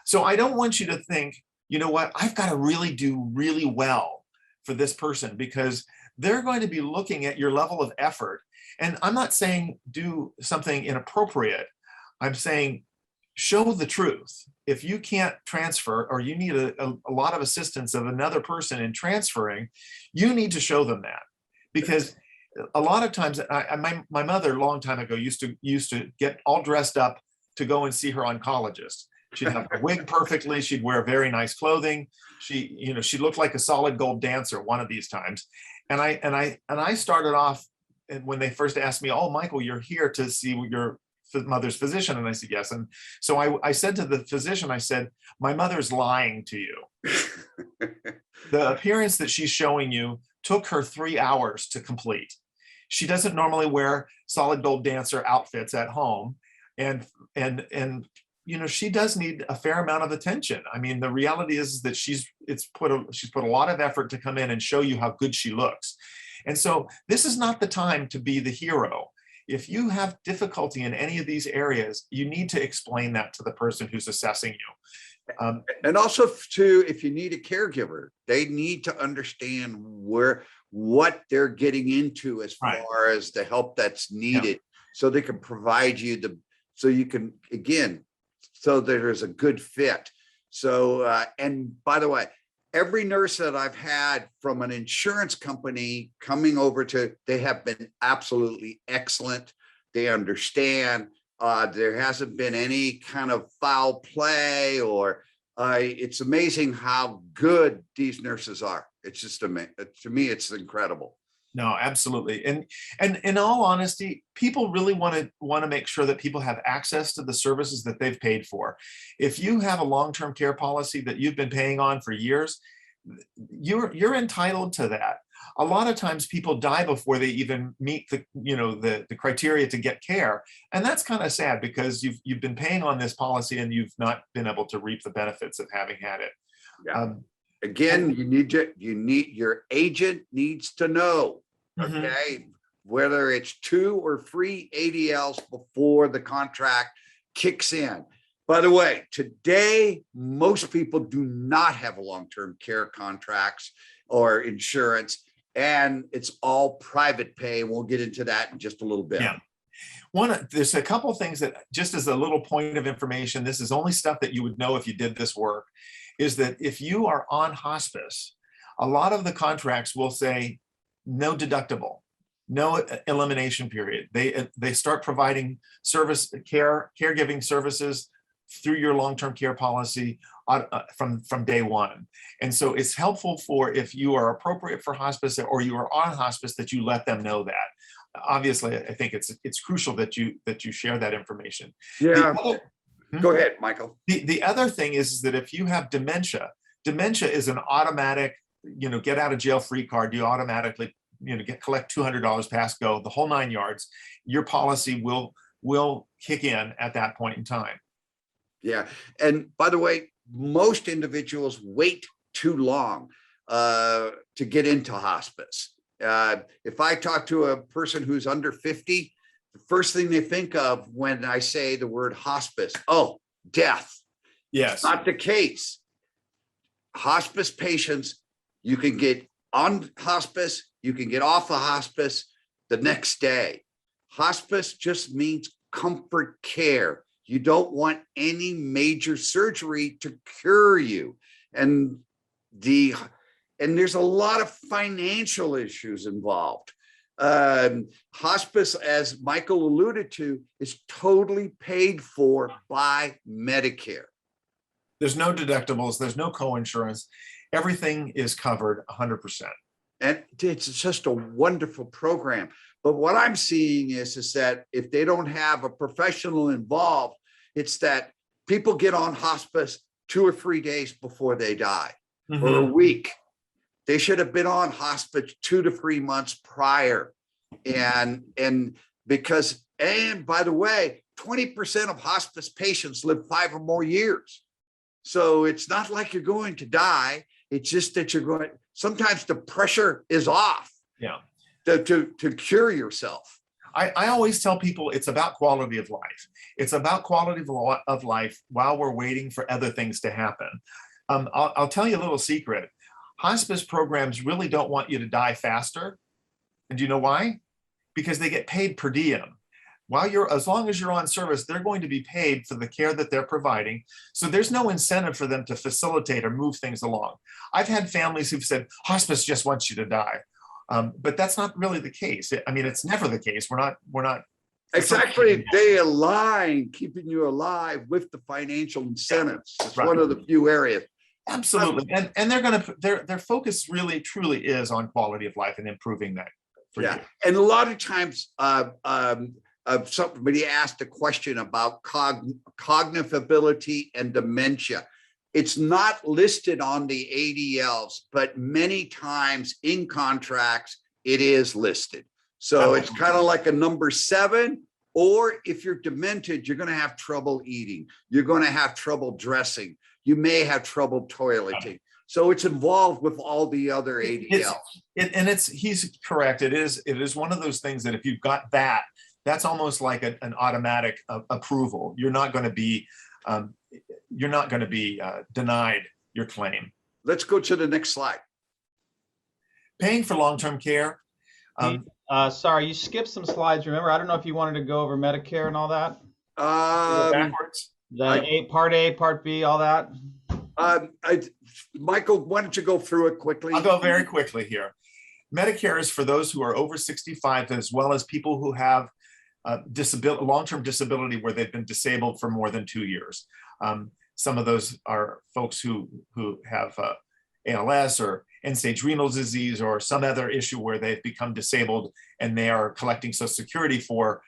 so I don't want you to think, you know what, I've got to really do really well for this person, because they're going to be looking at your level of effort. And I'm not saying do something inappropriate. I'm saying show the truth. If you can't transfer, or you need a lot of assistance of another person in transferring, you need to show them that. Because a lot of times, my mother a long time ago used to get all dressed up to go and see her oncologist. She'd have a wig perfectly. She'd wear very nice clothing. She looked like a solid gold dancer one of these times. And I started off, and when they first asked me, "Oh, Michael, you're here to see your mother's physician?" And I said, "Yes." And so I said to the physician, I said, "My mother's lying to you. The appearance that she's showing you took her 3 hours to complete. She doesn't normally wear solid gold dancer outfits at home. And she does need a fair amount of attention. I mean, the reality is that she's put a lot of effort to come in and show you how good she looks. And so this is not the time to be the hero. If you have difficulty in any of these areas, you need to explain that to the person who's assessing you." And also, too, if you need a caregiver, they need to understand what they're getting into as far as the help that's needed, so they can provide you so you can, again, so there's a good fit. So, and by the way, every nurse that I've had from an insurance company coming over they have been absolutely excellent. They understand. There hasn't been any kind of foul play, or it's amazing how good these nurses are. It's just amazing. To me, it's incredible. No, absolutely. And in all honesty, people really want to make sure that people have access to the services that they've paid for. If you have a long-term care policy that you've been paying on for years, you're entitled to that. A lot of times people die before they even meet the criteria to get care. And that's kind of sad, because you've been paying on this policy and you've not been able to reap the benefits of having had it. Yeah. Again, your agent needs to know, okay, whether it's 2 or 3 ADLs before the contract kicks in. By the way, today, most people do not have long-term care contracts or insurance, and it's all private pay. We'll get into that in just a little bit. Yeah. There's a couple of things that, just as a little point of information, this is only stuff that you would know if you did this work, is that if you are on hospice, a lot of the contracts will say no deductible, no elimination period. They start providing caregiving services through your long-term care policy from day one. And so it's helpful for, if you are appropriate for hospice or you are on hospice, that you let them know that. Obviously, I think it's crucial that you share that information. Yeah. Go ahead, Michael. The other thing is that if you have dementia is an automatic, get out of jail free card. You automatically, collect $200, pass go, the whole 9 yards. Your policy will kick in at that point in time. Yeah. And by the way, most individuals wait too long to get into hospice. If I talk to a person who's under 50, the first thing they think of when I say the word hospice, oh, death. Yes. Not the case. Hospice patients, you can get on hospice, you can get off of hospice the next day. Hospice just means comfort care. You don't want any major surgery to cure you. And there's a lot of financial issues involved. Hospice, as Michael alluded to, is totally paid for by Medicare. There's no deductibles, there's no co-insurance. Everything is covered 100%. And it's just a wonderful program. But what I'm seeing is that if they don't have a professional involved, it's that people get on hospice 2 or 3 days before they die, or a week. They should have been on hospice 2 to 3 months prior. And by the way, 20% of hospice patients live 5 or more years. So it's not like you're going to die. It's just that sometimes the pressure is off. Yeah. To cure yourself. I always tell people it's about quality of life. It's about quality of life while we're waiting for other things to happen. I'll tell you a little secret. Hospice programs really don't want you to die faster. And do you know why? Because they get paid per diem. As long as you're on service, they're going to be paid for the care that they're providing. So there's no incentive for them to facilitate or move things along. I've had families who've said, hospice just wants you to die. But that's not really the case. I mean, it's never the case. We're not. Exactly. They align keeping you alive with the financial incentives. It's one of the few areas. Absolutely. And their focus really truly is on quality of life and improving that for you. And a lot of times somebody asked a question about cognitive ability and dementia. It's not listed on the ADLs, but many times in contracts, it is listed. So it's kind of like a number 7, or if you're demented, you're going to have trouble eating. You're going to have trouble dressing. You may have trouble toileting. So it's involved with all the other ADLs. He's correct. It is one of those things that if you've got that, that's almost like an automatic approval. You're not going to be denied your claim. Let's go to the next slide. Paying for long-term care. Sorry, you skipped some slides. Remember, I don't know if you wanted to go over Medicare and all that. Backwards. Part A, Part B, all that. Michael, why don't you go through it quickly? I'll go very quickly here. Medicare is for those who are over 65, as well as people who have long-term disability where they've been disabled for more than 2 years. Some of those are folks who have ALS or end-stage renal disease or some other issue where they've become disabled and they are collecting Social Security for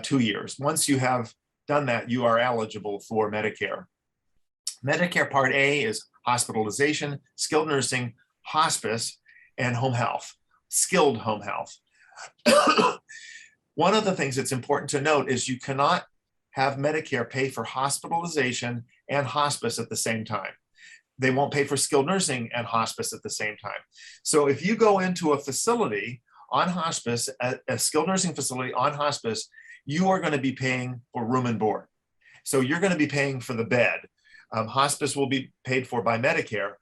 2 years. Once you have done that, you are eligible for Medicare. Medicare Part A is hospitalization, skilled nursing, hospice, and home health, skilled home health. One of the things that's important to note is you cannot have Medicare pay for hospitalization and hospice at the same time. They won't pay for skilled nursing and hospice at the same time. So if you go into a facility on hospice, a skilled nursing facility on hospice, you are going to be paying for room and board. So you're going to be paying for the bed. Hospice will be paid for by Medicare,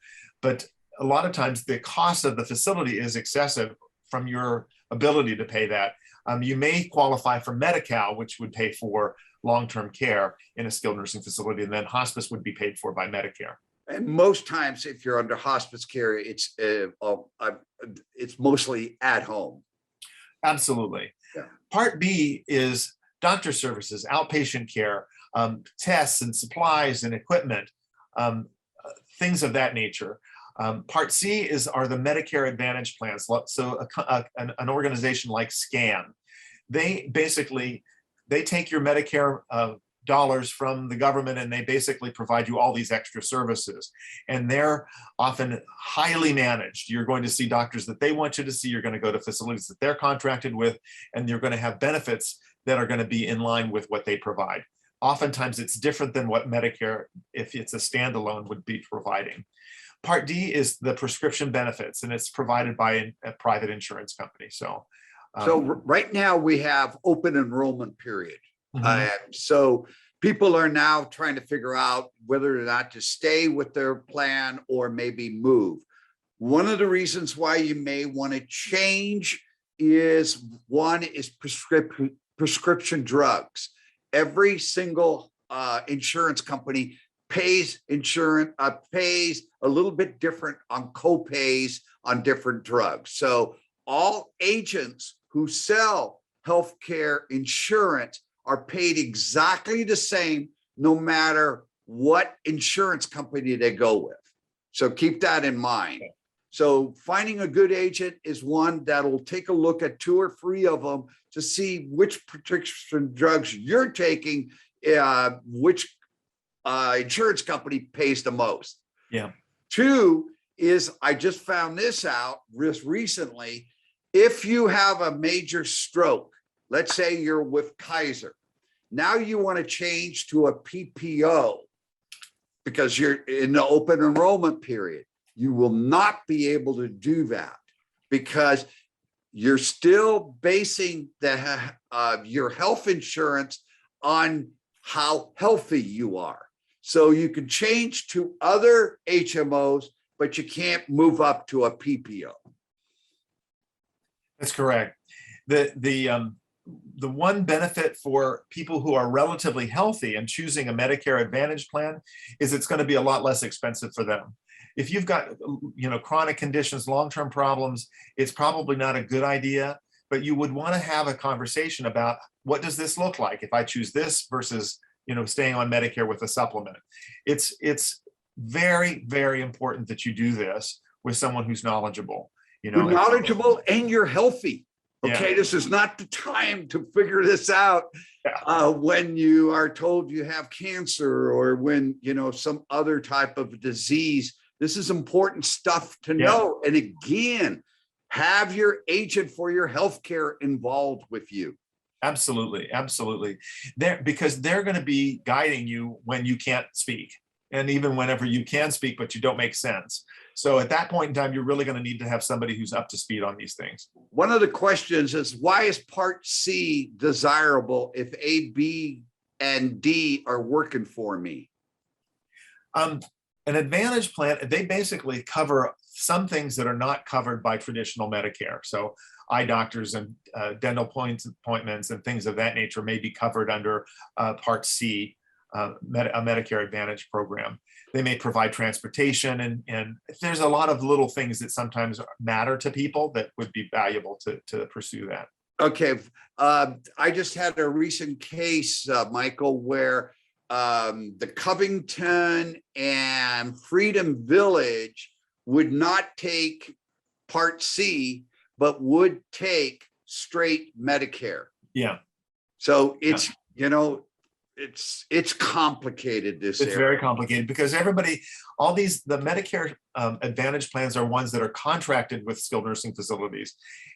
but a lot of times the cost of the facility is excessive from your ability to pay that. You may qualify for Medi-Cal, which would pay for long-term care in a skilled nursing facility, and then hospice would be paid for by Medicare. And most times, if you're under hospice care, it's mostly at home. Absolutely. Yeah. Part B is doctor services, outpatient care, tests and supplies and equipment, things of that nature. Part C are the Medicare Advantage plans. So an organization like SCAN, they take your Medicare dollars from the government and they basically provide you all these extra services. And they're often highly managed. You're going to see doctors that they want you to see. You're going to go to facilities that they're contracted with, and you're going to have benefits that are going to be in line with what they provide. Oftentimes it's different than what Medicare, if it's a standalone, would be providing. Part D is the prescription benefits, and it's provided by a private insurance company. So So right now we have open enrollment period. Mhm. So people are now trying to figure out whether or not to stay with their plan or maybe move. One of the reasons why you may want to change is one is prescription drugs. Every single insurance company pays pays a little bit different on co-pays on different drugs. So all agents who sell healthcare insurance are paid exactly the same, no matter what insurance company they go with. So keep that in mind. So finding a good agent is one that'll take a look at 2 or 3 of them to see which prescription drugs you're taking, which insurance company pays the most. Yeah. 2 is, I just found this out just recently. If you have a major stroke, let's say you're with Kaiser, now you want to change to a PPO because you're in the open enrollment period. You will not be able to do that because you're still basing your health insurance on how healthy you are. So you can change to other HMOs, but you can't move up to a PPO. That's correct. The one benefit for people who are relatively healthy and choosing a Medicare Advantage plan is it's going to be a lot less expensive for them. If you've got, chronic conditions, long-term problems, it's probably not a good idea, but you would want to have a conversation about what does this look like if I choose this versus, staying on Medicare with a supplement. It's very, very important that you do this with someone who's knowledgeable. You're knowledgeable and you're healthy. Okay, Yeah. This is not the time to figure this out when you are told you have cancer or when, some other type of disease. This is important stuff to know. And again, have your agent for your healthcare involved with you. Absolutely. Absolutely. Because they're going to be guiding you when you can't speak. And even whenever you can speak, but you don't make sense. So at that point in time, you're really going to need to have somebody who's up to speed on these things. One of the questions is, why is Part C desirable if A, B, and D are working for me? An Advantage plan, they basically cover some things that are not covered by traditional Medicare. So eye doctors and dental appointments and things of that nature may be covered under Part C, a Medicare Advantage program. They may provide transportation, and there's a lot of little things that sometimes matter to people that would be valuable to pursue that. Okay. I just had a recent case, Michael, where the Covington and Freedom Village would not take Part C, but would take straight Medicare. Yeah. So it's, it's complicated. It's very complicated because the Medicare Advantage plans are ones that are contracted with skilled nursing facilities,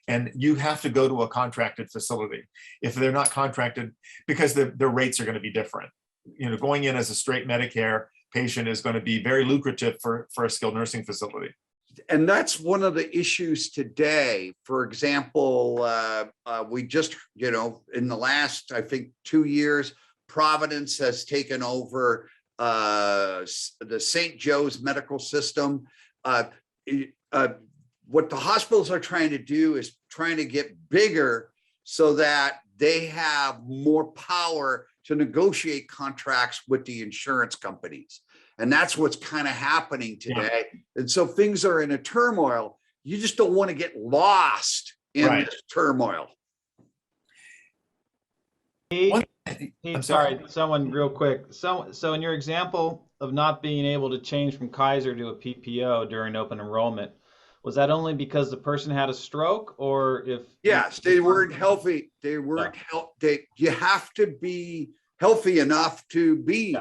and you have to go to a contracted facility. If they're not contracted, because the rates are going to be different. Going in as a straight Medicare patient is going to be very lucrative for a skilled nursing facility. And that's one of the issues today. For example, we just, in the last, I think, 2 years, Providence has taken over the St. Joe's medical system. What the hospitals are trying to do is trying to get bigger so that they have more power to negotiate contracts with the insurance companies. And that's what's kind of happening today. Yeah. And so things are in a turmoil. You just don't want to get lost in this turmoil. I'm sorry, someone real quick. So in your example of not being able to change from Kaiser to a PPO during open enrollment, was that only because the person had a stroke, or if? Yes, they weren't healthy. They weren't healthy. You have to be healthy enough to be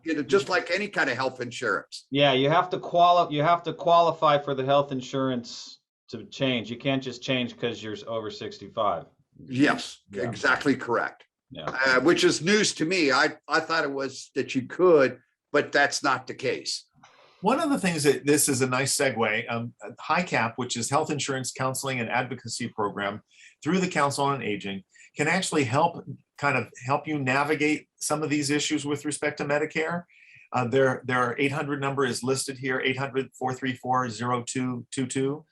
in, just like any kind of health insurance. Yeah, you have to qualify for the health insurance to change. You can't just change because you're over 65. Yes, exactly correct. Yeah. Which is news to me. I thought it was that you could, but that's not the case. One of the things that this is a nice segue, HICAP, which is Health Insurance Counseling and Advocacy Program through the Council on Aging, can actually help you navigate some of these issues with respect to Medicare. Their 800 number is listed here, 800-434-0222.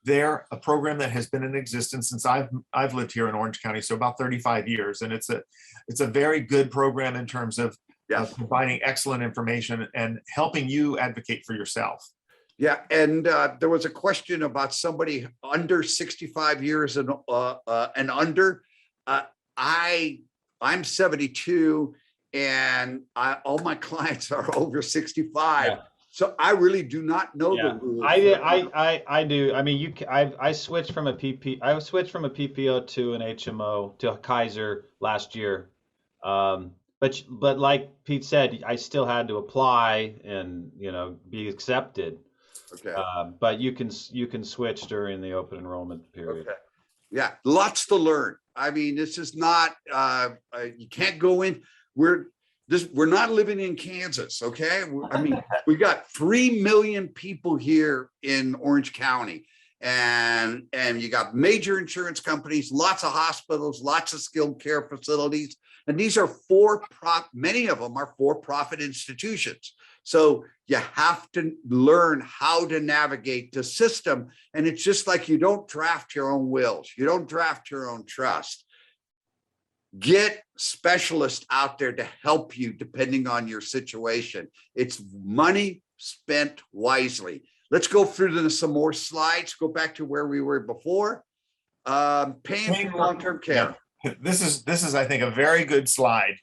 They're a program that has been in existence since I've lived here in Orange County, so about 35 years, and it's a very good program in terms of providing excellent information and helping you advocate for yourself. Yeah, and there was a question about somebody under 65 years and under. I'm 72, and all my clients are over 65. Yeah. So I really do not know the rules. I do. I mean, I switched from a PPO to an HMO to a Kaiser last year. But like Pete said, I still had to apply and be accepted. Okay. But you can switch during the open enrollment period. Okay. Yeah, lots to learn. I mean, this is not you can't go in. We're not living in Kansas, okay? I mean, we got 3 million people here in Orange County, and you got major insurance companies, lots of hospitals, lots of skilled care facilities, and these are many of them are for-profit institutions. So you have to learn how to navigate the system, and it's just like you don't draft your own wills, you don't draft your own trust. Get specialists out there to help you depending on your situation. It's money spent wisely. Let's go through some more slides. Go back to where we were before. Paying for long-term care. Yeah. This is, I think, a very good slide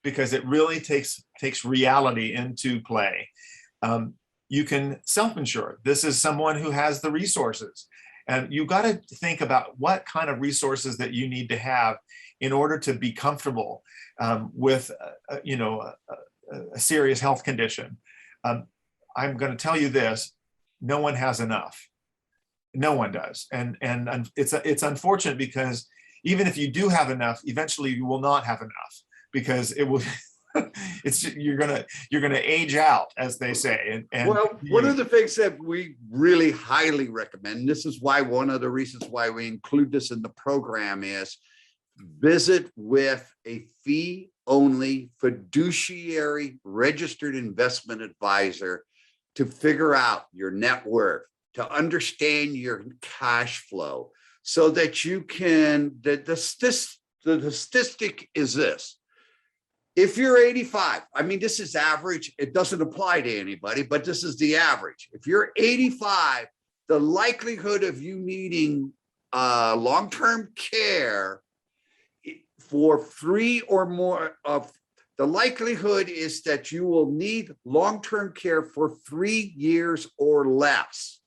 because it really takes reality into play. You can self-insure. This is someone who has the resources, and you've got to think about what kind of resources that you need to have in order to be comfortable with a serious health condition. I'm going to tell you this: no one has enough. No one does, and it's unfortunate because even if you do have enough, eventually you will not have enough because it will. You're gonna age out, as they say. And well, one of the things that we really highly recommend, this is why one of the reasons why we include this in the program, is visit with a fee-only fiduciary registered investment advisor to figure out your net worth, to understand your cash flow, so that you can. The statistic is this. If you're 85, I mean, this is average. It doesn't apply to anybody, but this is the average. If you're 85, the likelihood of you needing long-term care for 3 or more of the likelihood is that you will need long-term care for 3 years or less.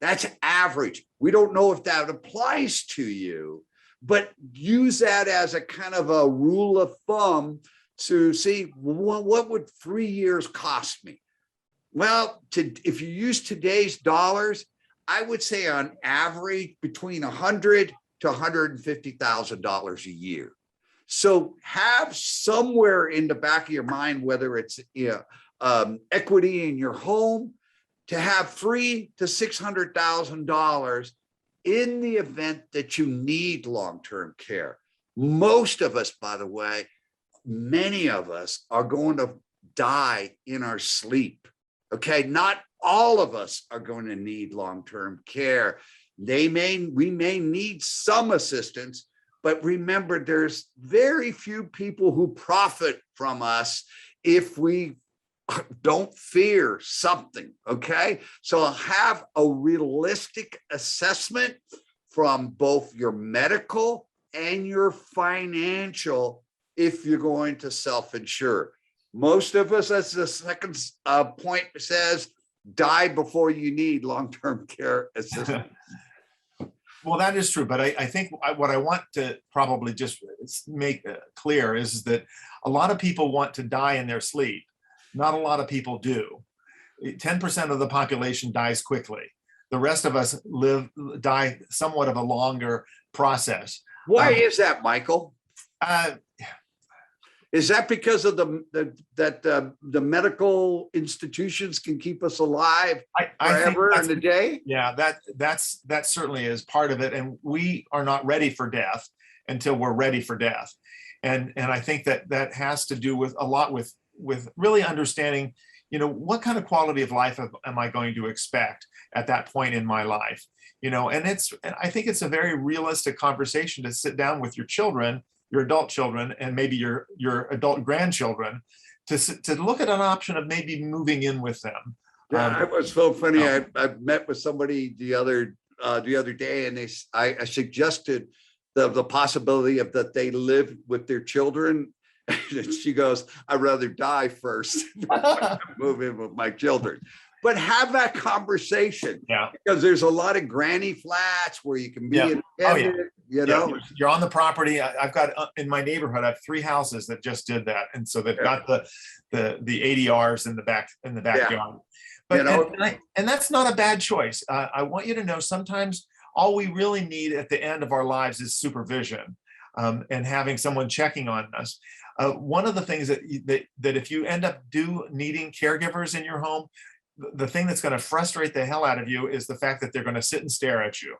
That's average. We don't know if that applies to you, but use that as a kind of a rule of thumb to see what would 3 years cost me. Well, if you use today's dollars, I would say on average between $100,000 to $150,000 a year. So have somewhere in the back of your mind, whether it's equity in your home, to have $300,000 to $600,000 in the event that you need long-term care. Most of us, by the way, many of us are going to die in our sleep. Okay, not all of us are going to need long-term care. We may need some assistance, but remember, there's very few people who profit from us if we don't fear something, okay? So have a realistic assessment from both your medical and your financial if you're going to self-insure. Most of us, as the second point says, die before you need long-term care assistance. Well, that is true, but I think what I want to probably just make clear is that a lot of people want to die in their sleep. Not a lot of people do. 10% of the population dies quickly. The rest of us die somewhat of a longer process. Why is that, Michael? Is that because of the medical institutions can keep us alive I think forever that's, and a day? yeah, that certainly is part of it. And we are not ready for death until we're ready for death. And I think that has to do with a lot with really understanding, what kind of quality of life am I going to expect at that point in my life? And I think it's a very realistic conversation to sit down with your children, your adult children, and maybe your adult grandchildren to look at an option of maybe moving in with them. Yeah, it was so funny. I met with somebody the other day, and I suggested the possibility of that they live with their children. And she goes, "I'd rather die first than move in with my children." But have that conversation, because there's a lot of granny flats where you can be independent. You're on the property. I've got in my neighborhood, I have 3 houses that just did that, and so they've got the ADRs in the backyard. But and that's not a bad choice. I want you to know sometimes all we really need at the end of our lives is supervision, and having someone checking on us. One of the things that if you end up needing caregivers in your home, the thing that's going to frustrate the hell out of you is the fact that they're going to sit and stare at you.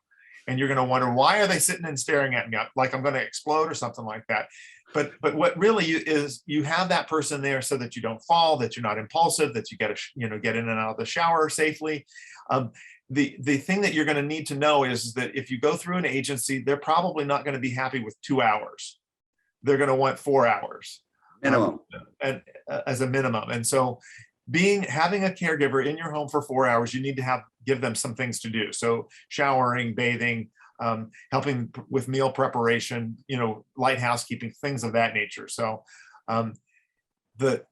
And you're going to wonder, why are they sitting and staring at me like I'm going to explode or something like that? But what really is, you have that person there so that you don't fall, that you're not impulsive, that you get in and out of the shower safely. The thing that you're going to need to know is that if you go through an agency, they're probably not going to be happy with 2 hours. They're going to want 4 hours minimum, and as a minimum. And so having a caregiver in your home for 4 hours, you need to give them some things to do. So showering, bathing, helping with meal preparation, light housekeeping, things of that nature. So the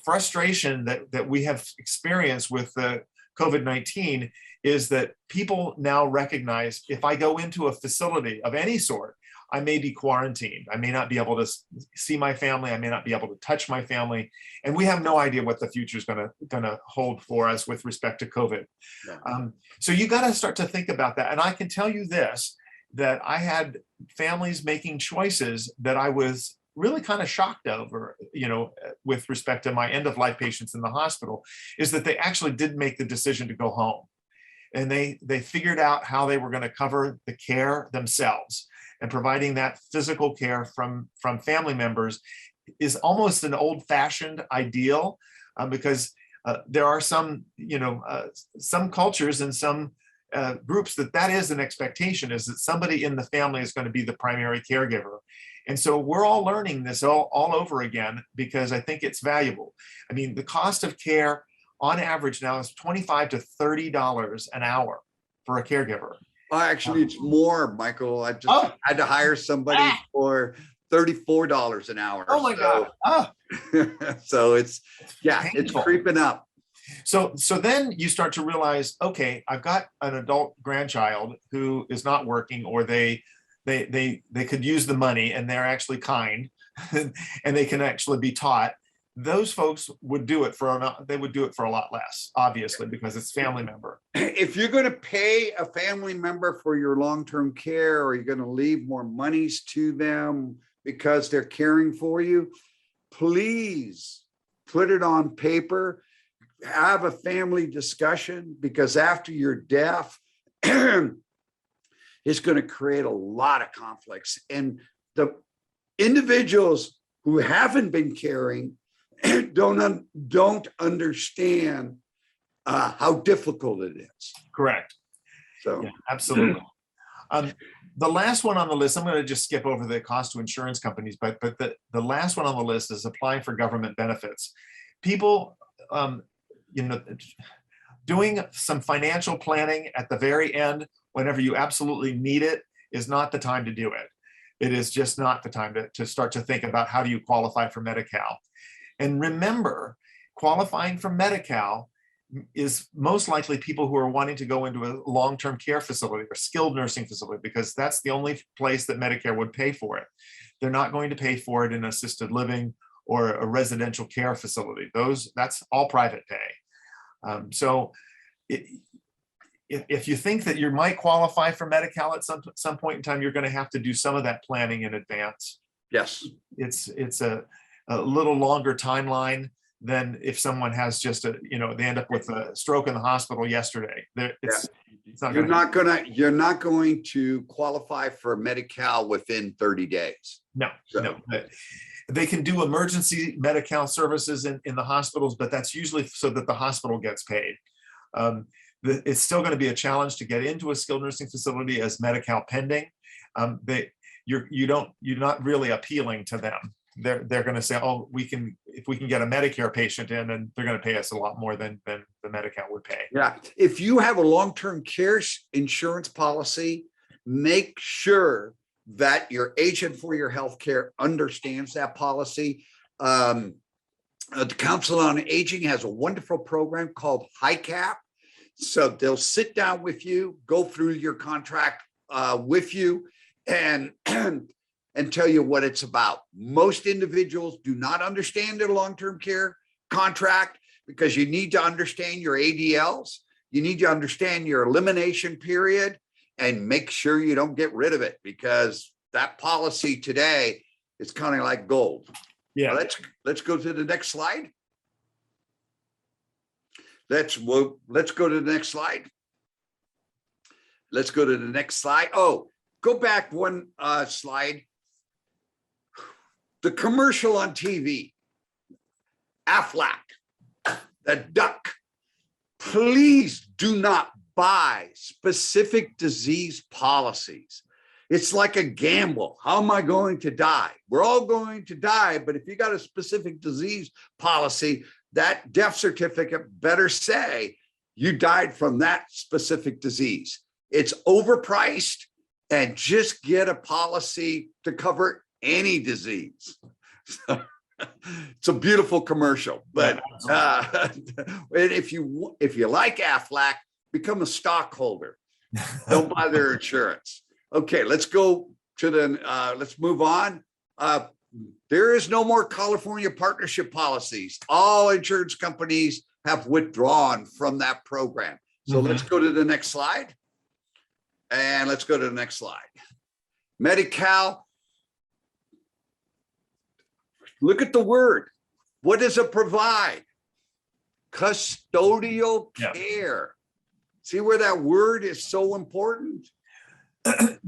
frustration that we have experienced with the COVID-19 is that people now recognize, if I go into a facility of any sort, I may be quarantined. I may not be able to see my family. I may not be able to touch my family. And we have no idea what the future is going to hold for us with respect to COVID. Yeah. So you got to start to think about that. And I can tell you this, that I had families making choices that I was really kind of shocked over, with respect to my end-of-life patients in the hospital, is that they actually did make the decision to go home. And they figured out how they were going to cover the care themselves. And providing that physical care from family members is almost an old-fashioned ideal, because there are some cultures and some groups that is an expectation, is that somebody in the family is going to be the primary caregiver. And so we're all learning this all over again, because I think it's valuable. I mean, the cost of care on average now is $25 to $30 an hour for a caregiver. Well, actually, it's more, Michael. I just had to hire somebody for $34 an hour. Oh my God. So it's painful. Creeping up. So then you start to realize, okay, I've got an adult grandchild who is not working, or they could use the money, and they're actually kind and they can actually be taught. Those folks would do it for a lot less, obviously, because it's family member. If you're going to pay a family member for your long-term care, or you're going to leave more monies to them because they're caring for you, please put it on paper, have a family discussion, because after your death, it's going to create a lot of conflicts. And the individuals who haven't been caring don't understand how difficult it is. Correct. So yeah, absolutely. The last one on the list, I'm going to just skip over the cost to insurance companies, but the last one on the list is applying for government benefits. People, doing some financial planning at the very end, whenever you absolutely need it, is not the time to do it. It is just not the time to start to think about how do you qualify for Medi-Cal. And remember, qualifying for Medi-Cal is most likely people who are wanting to go into a long-term care facility or skilled nursing facility, because that's the only place that Medicare would pay for it. They're not going to pay for it in assisted living or a residential care facility. That's all private pay. So if you think that you might qualify for Medi-Cal at some point in time, you're going to have to do some of that planning in advance. Yes, It's a little longer timeline than if someone has just a, they end up with a stroke in the hospital yesterday. It's not You're gonna, you're not going to qualify for Medi-Cal within 30 days. no. So- They can do emergency Medi-Cal services in the hospitals, but that's usually so that the hospital gets paid. It's still going to be a challenge to get into a skilled nursing facility as Medi-Cal pending. You're not really appealing to them. They're going to say, oh, if we can get a Medicare patient in, and they're going to pay us a lot more than the Medi-Cal would pay. Yeah, if you have a long-term care insurance policy, make sure that your agent for your healthcare understands that policy. The Council on Aging has a wonderful program called HICAP. So they'll sit down with you, go through your contract with you, and tell you what it's about. Most individuals do not understand their long-term care contract, because you need to understand your ADLs. You need to understand your elimination period, and make sure you don't get rid of it, because that policy today is kind of like gold. Yeah. Let's go to the next slide. Let's go to the next slide. Let's go to the next slide. Oh, go back one slide. The commercial on TV, Aflac, the duck. Please do not buy specific disease policies. It's like a gamble. How am I going to die? We're all going to die, but if you got a specific disease policy, that death certificate better say you died from that specific disease. It's overpriced, and just get a policy to cover any disease. It's a beautiful commercial, but if you like Aflac, become a stockholder. Don't buy their insurance. Okay, let's go to let's move on. There is no more California partnership policies. All insurance companies have withdrawn from that program. So let's go to the next slide. And let's go to the next slide. Medi-Cal. Look at the word. What does it provide? Custodial care. See where that word is so important?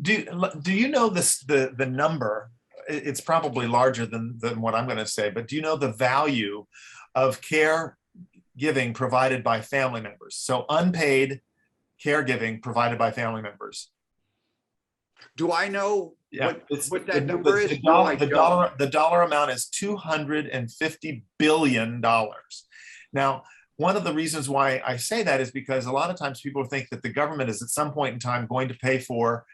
Do you know the number? It's probably larger than what I'm going to say, but do you know the value of caregiving provided by family members? So unpaid caregiving provided by family members. Do I know what that number is? The dollar amount is $250 billion. Now, one of the reasons why I say that is because a lot of times people think that the government is at some point in time going to pay for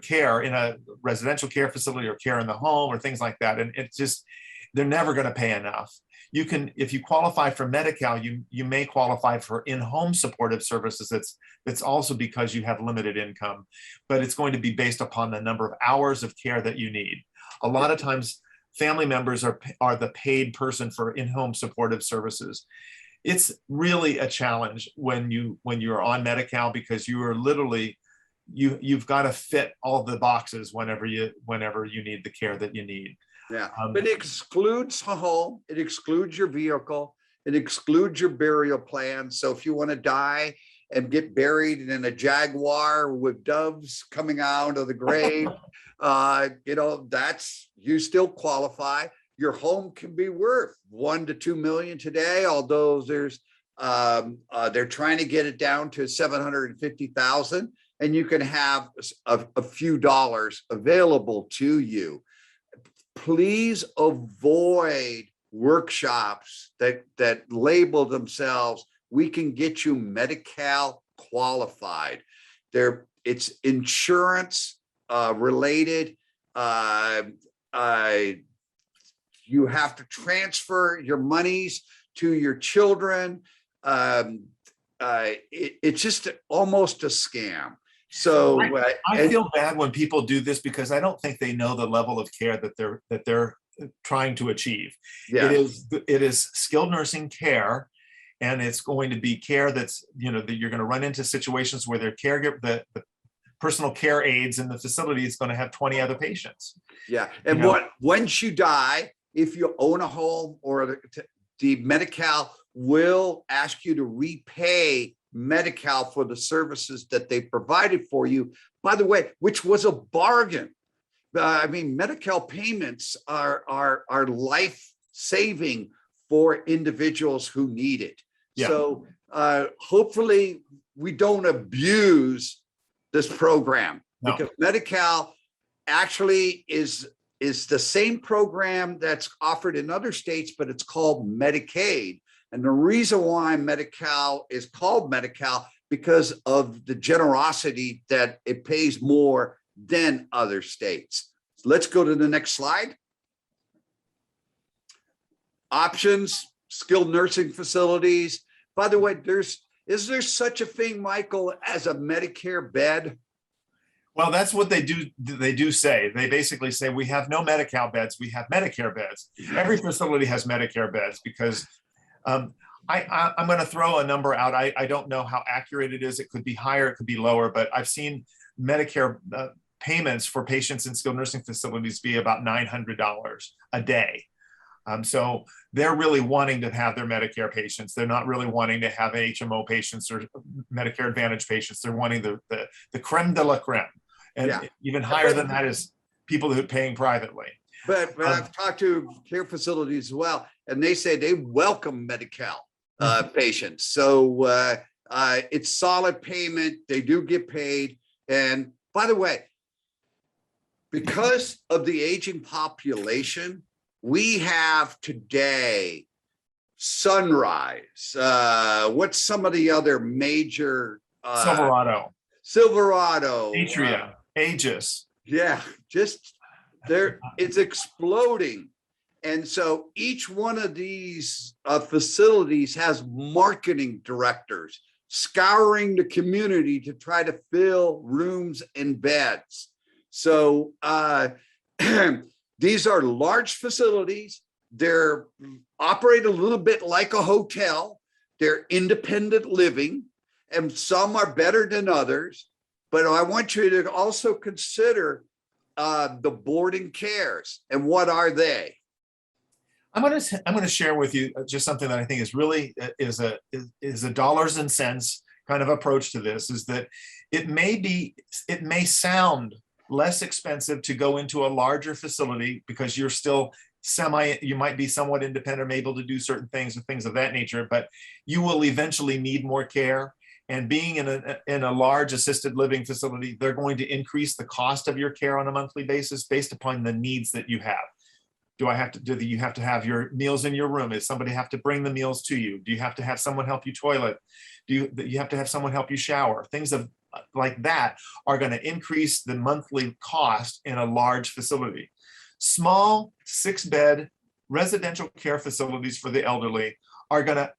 care in a residential care facility or care in the home or things like that. And it's just, they're never going to pay enough. You can, if you qualify for Medi-Cal, you may qualify for in-home supportive services. It's also because you have limited income, but it's going to be based upon the number of hours of care that you need. A lot of times family members are the paid person for in-home supportive services. It's really a challenge when you're on Medi-Cal, because you are literally, you've got to fit all the boxes whenever you need the care that you need. Yeah, but it excludes home, it excludes your vehicle, it excludes your burial plan. So if you want to die and get buried in a Jaguar with doves coming out of the grave, you still qualify. Your home can be worth $1 to $2 million today, although they're trying to get it down to $750,000, and you can have a few dollars available to you. Please avoid workshops that label themselves, we can get you Medi-Cal qualified. It's insurance related. You have to transfer your monies to your children. It's just almost a scam. So I feel bad when people do this, because I don't think they know the level of care that they're trying to achieve. Yeah. It is skilled nursing care, and it's going to be care that's, that you're going to run into situations where their caregiver, the personal care aides in the facility is going to have 20 other patients. Yeah, and once you die, if you own a home, or the Medi-Cal will ask you to repay Medi-Cal for the services that they provided for you, by the way, which was a bargain. I mean, Medi-Cal payments are life-saving for individuals who need it. Yeah. So hopefully we don't abuse this program, No. because Medi-Cal actually is the same program that's offered in other states, but it's called Medicaid. And the reason why Medi-Cal is called Medi-Cal, because of the generosity that it pays more than other states. Let's go to the next slide. Options, skilled nursing facilities. By the way, is there such a thing, Michael, as a Medicare bed? Well, that's what they do. They do say. They basically say we have no Medi-Cal beds, we have Medicare beds. Every facility has Medicare beds, because I'm going to throw a number out. I don't know how accurate it is. It could be higher, it could be lower, but I've seen Medicare payments for patients in skilled nursing facilities be about $900 a day. So they're really wanting to have their Medicare patients. They're not really wanting to have HMO patients or Medicare Advantage patients. They're wanting the creme de la creme. And even higher than that is people who are paying privately. But I've talked to care facilities as well, and they say they welcome Medi-Cal patients. So it's solid payment. They do get paid. And by the way, because of the aging population, we have today Sunrise. What's some of the other major? Silverado, Atria, Aegis. Yeah, just there, it's exploding. And so each one of these facilities has marketing directors scouring the community to try to fill rooms and beds. So these are large facilities. They're operate a little bit like a hotel. They're independent living, and some are better than others. But I want you to also consider the boarding cares. And what are they? I'm going to share with you just something that I think is really is a dollars and cents kind of approach to this. Is that it may sound less expensive to go into a larger facility because you're still you might be somewhat independent, able to do certain things and things of that nature, but you will eventually need more care. And being in a large assisted living facility, they're going to increase the cost of your care on a monthly basis based upon the needs that you have. Do you have to have your meals in your room? Does somebody have to bring the meals to you? Do you have to have someone help you toilet? Do you have to have someone help you shower? Things like that are going to increase the monthly cost in a large facility. Small 6-bed residential care facilities for the elderly are going to,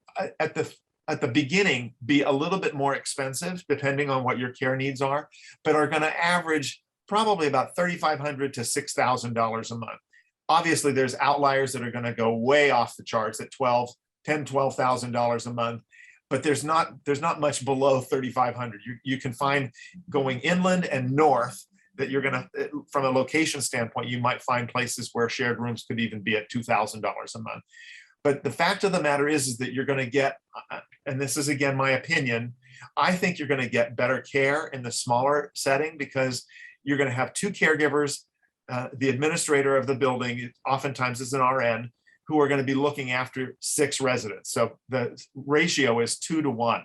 at the beginning, be a little bit more expensive depending on what your care needs are, but are going to average probably about $3,500 to $6,000 a month. Obviously, there's outliers that are going to go way off the charts at $12,000 a month, but there's not much below $3,500. You can find going inland and north that you're going to, from a location standpoint, you might find places where shared rooms could even be at $2,000 a month. But the fact of the matter is that you're going to get, and this is again my opinion, I think you're going to get better care in the smaller setting because you're going to have 2 caregivers. The administrator of the building oftentimes is an RN who are going to be looking after 6 residents. So the ratio is 2 to 1.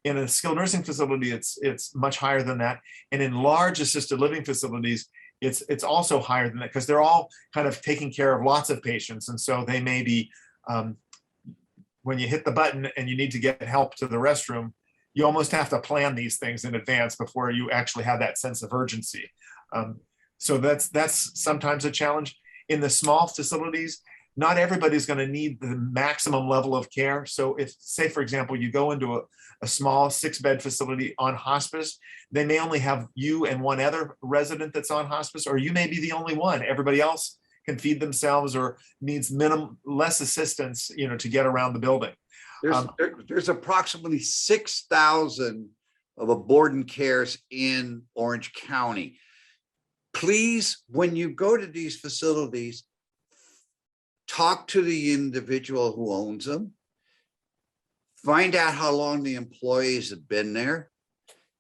In a skilled nursing facility, it's much higher than that. And in large assisted living facilities, it's also higher than that because they're all kind of taking care of lots of patients. And so they may be, when you hit the button and you need to get help to the restroom, you almost have to plan these things in advance before you actually have that sense of urgency. So that's sometimes a challenge. In the small facilities, not everybody's going to need the maximum level of care. So if, say, for example, you go into a small 6-bed facility on hospice, they may only have you and one other resident that's on hospice, or you may be the only one. Everybody else can feed themselves or needs less assistance, to get around the building. There's approximately 6,000 of board and cares in Orange County. Please, when you go to these facilities, talk to the individual who owns them, find out how long the employees have been there,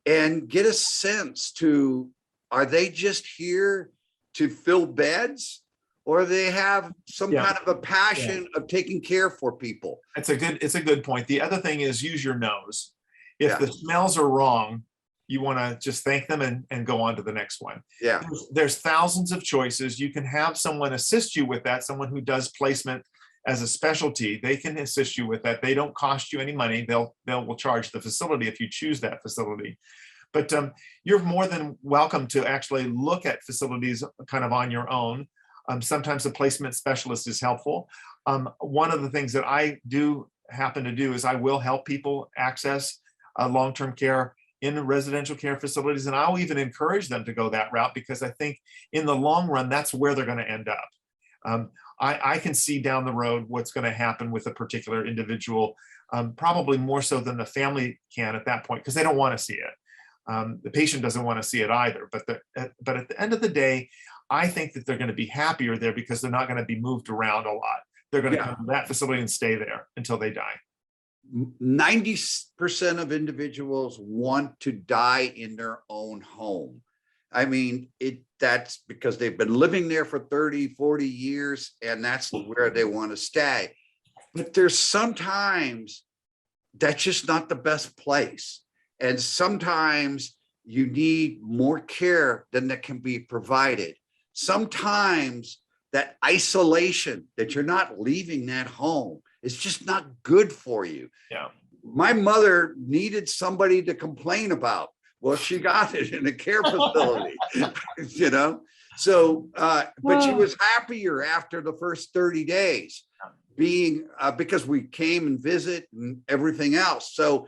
and get a sense to, are they just here to fill beds, or they have some Yeah. kind of a passion of taking care for people? It's a good point. The other thing is use your nose. If Yeah. the smells are wrong, you want to just thank them and go on to the next one. Yeah. There's thousands of choices. You can have someone assist you with that. Someone who does placement as a specialty, they can assist you with that. They don't cost you any money. Will charge the facility if you choose that facility. But you're more than welcome to actually look at facilities kind of on your own. Sometimes a placement specialist is helpful. One of the things that I do happen to do is I will help people access long-term care in residential care facilities, and I'll even encourage them to go that route, because I think in the long run, that's where they're going to end up. I can see down the road what's going to happen with a particular individual, probably more so than the family can at that point, because they don't want to see it. The patient doesn't want to see it either. But at the end of the day, I think that they're going to be happier there because they're not going to be moved around a lot. They're going to come to that facility and stay there until they die. 90% of individuals want to die in their own home. I mean, that's because they've been living there for 30, 40 years, and that's where they want to stay. But there's sometimes that's just not the best place. And sometimes you need more care than that can be provided. Sometimes that isolation, that you're not leaving that home, is just not good for you. Yeah. My mother needed somebody to complain about. Well, she got it in a care facility, you know? So, but she was happier after the first 30 days being, because we came and visit and everything else. So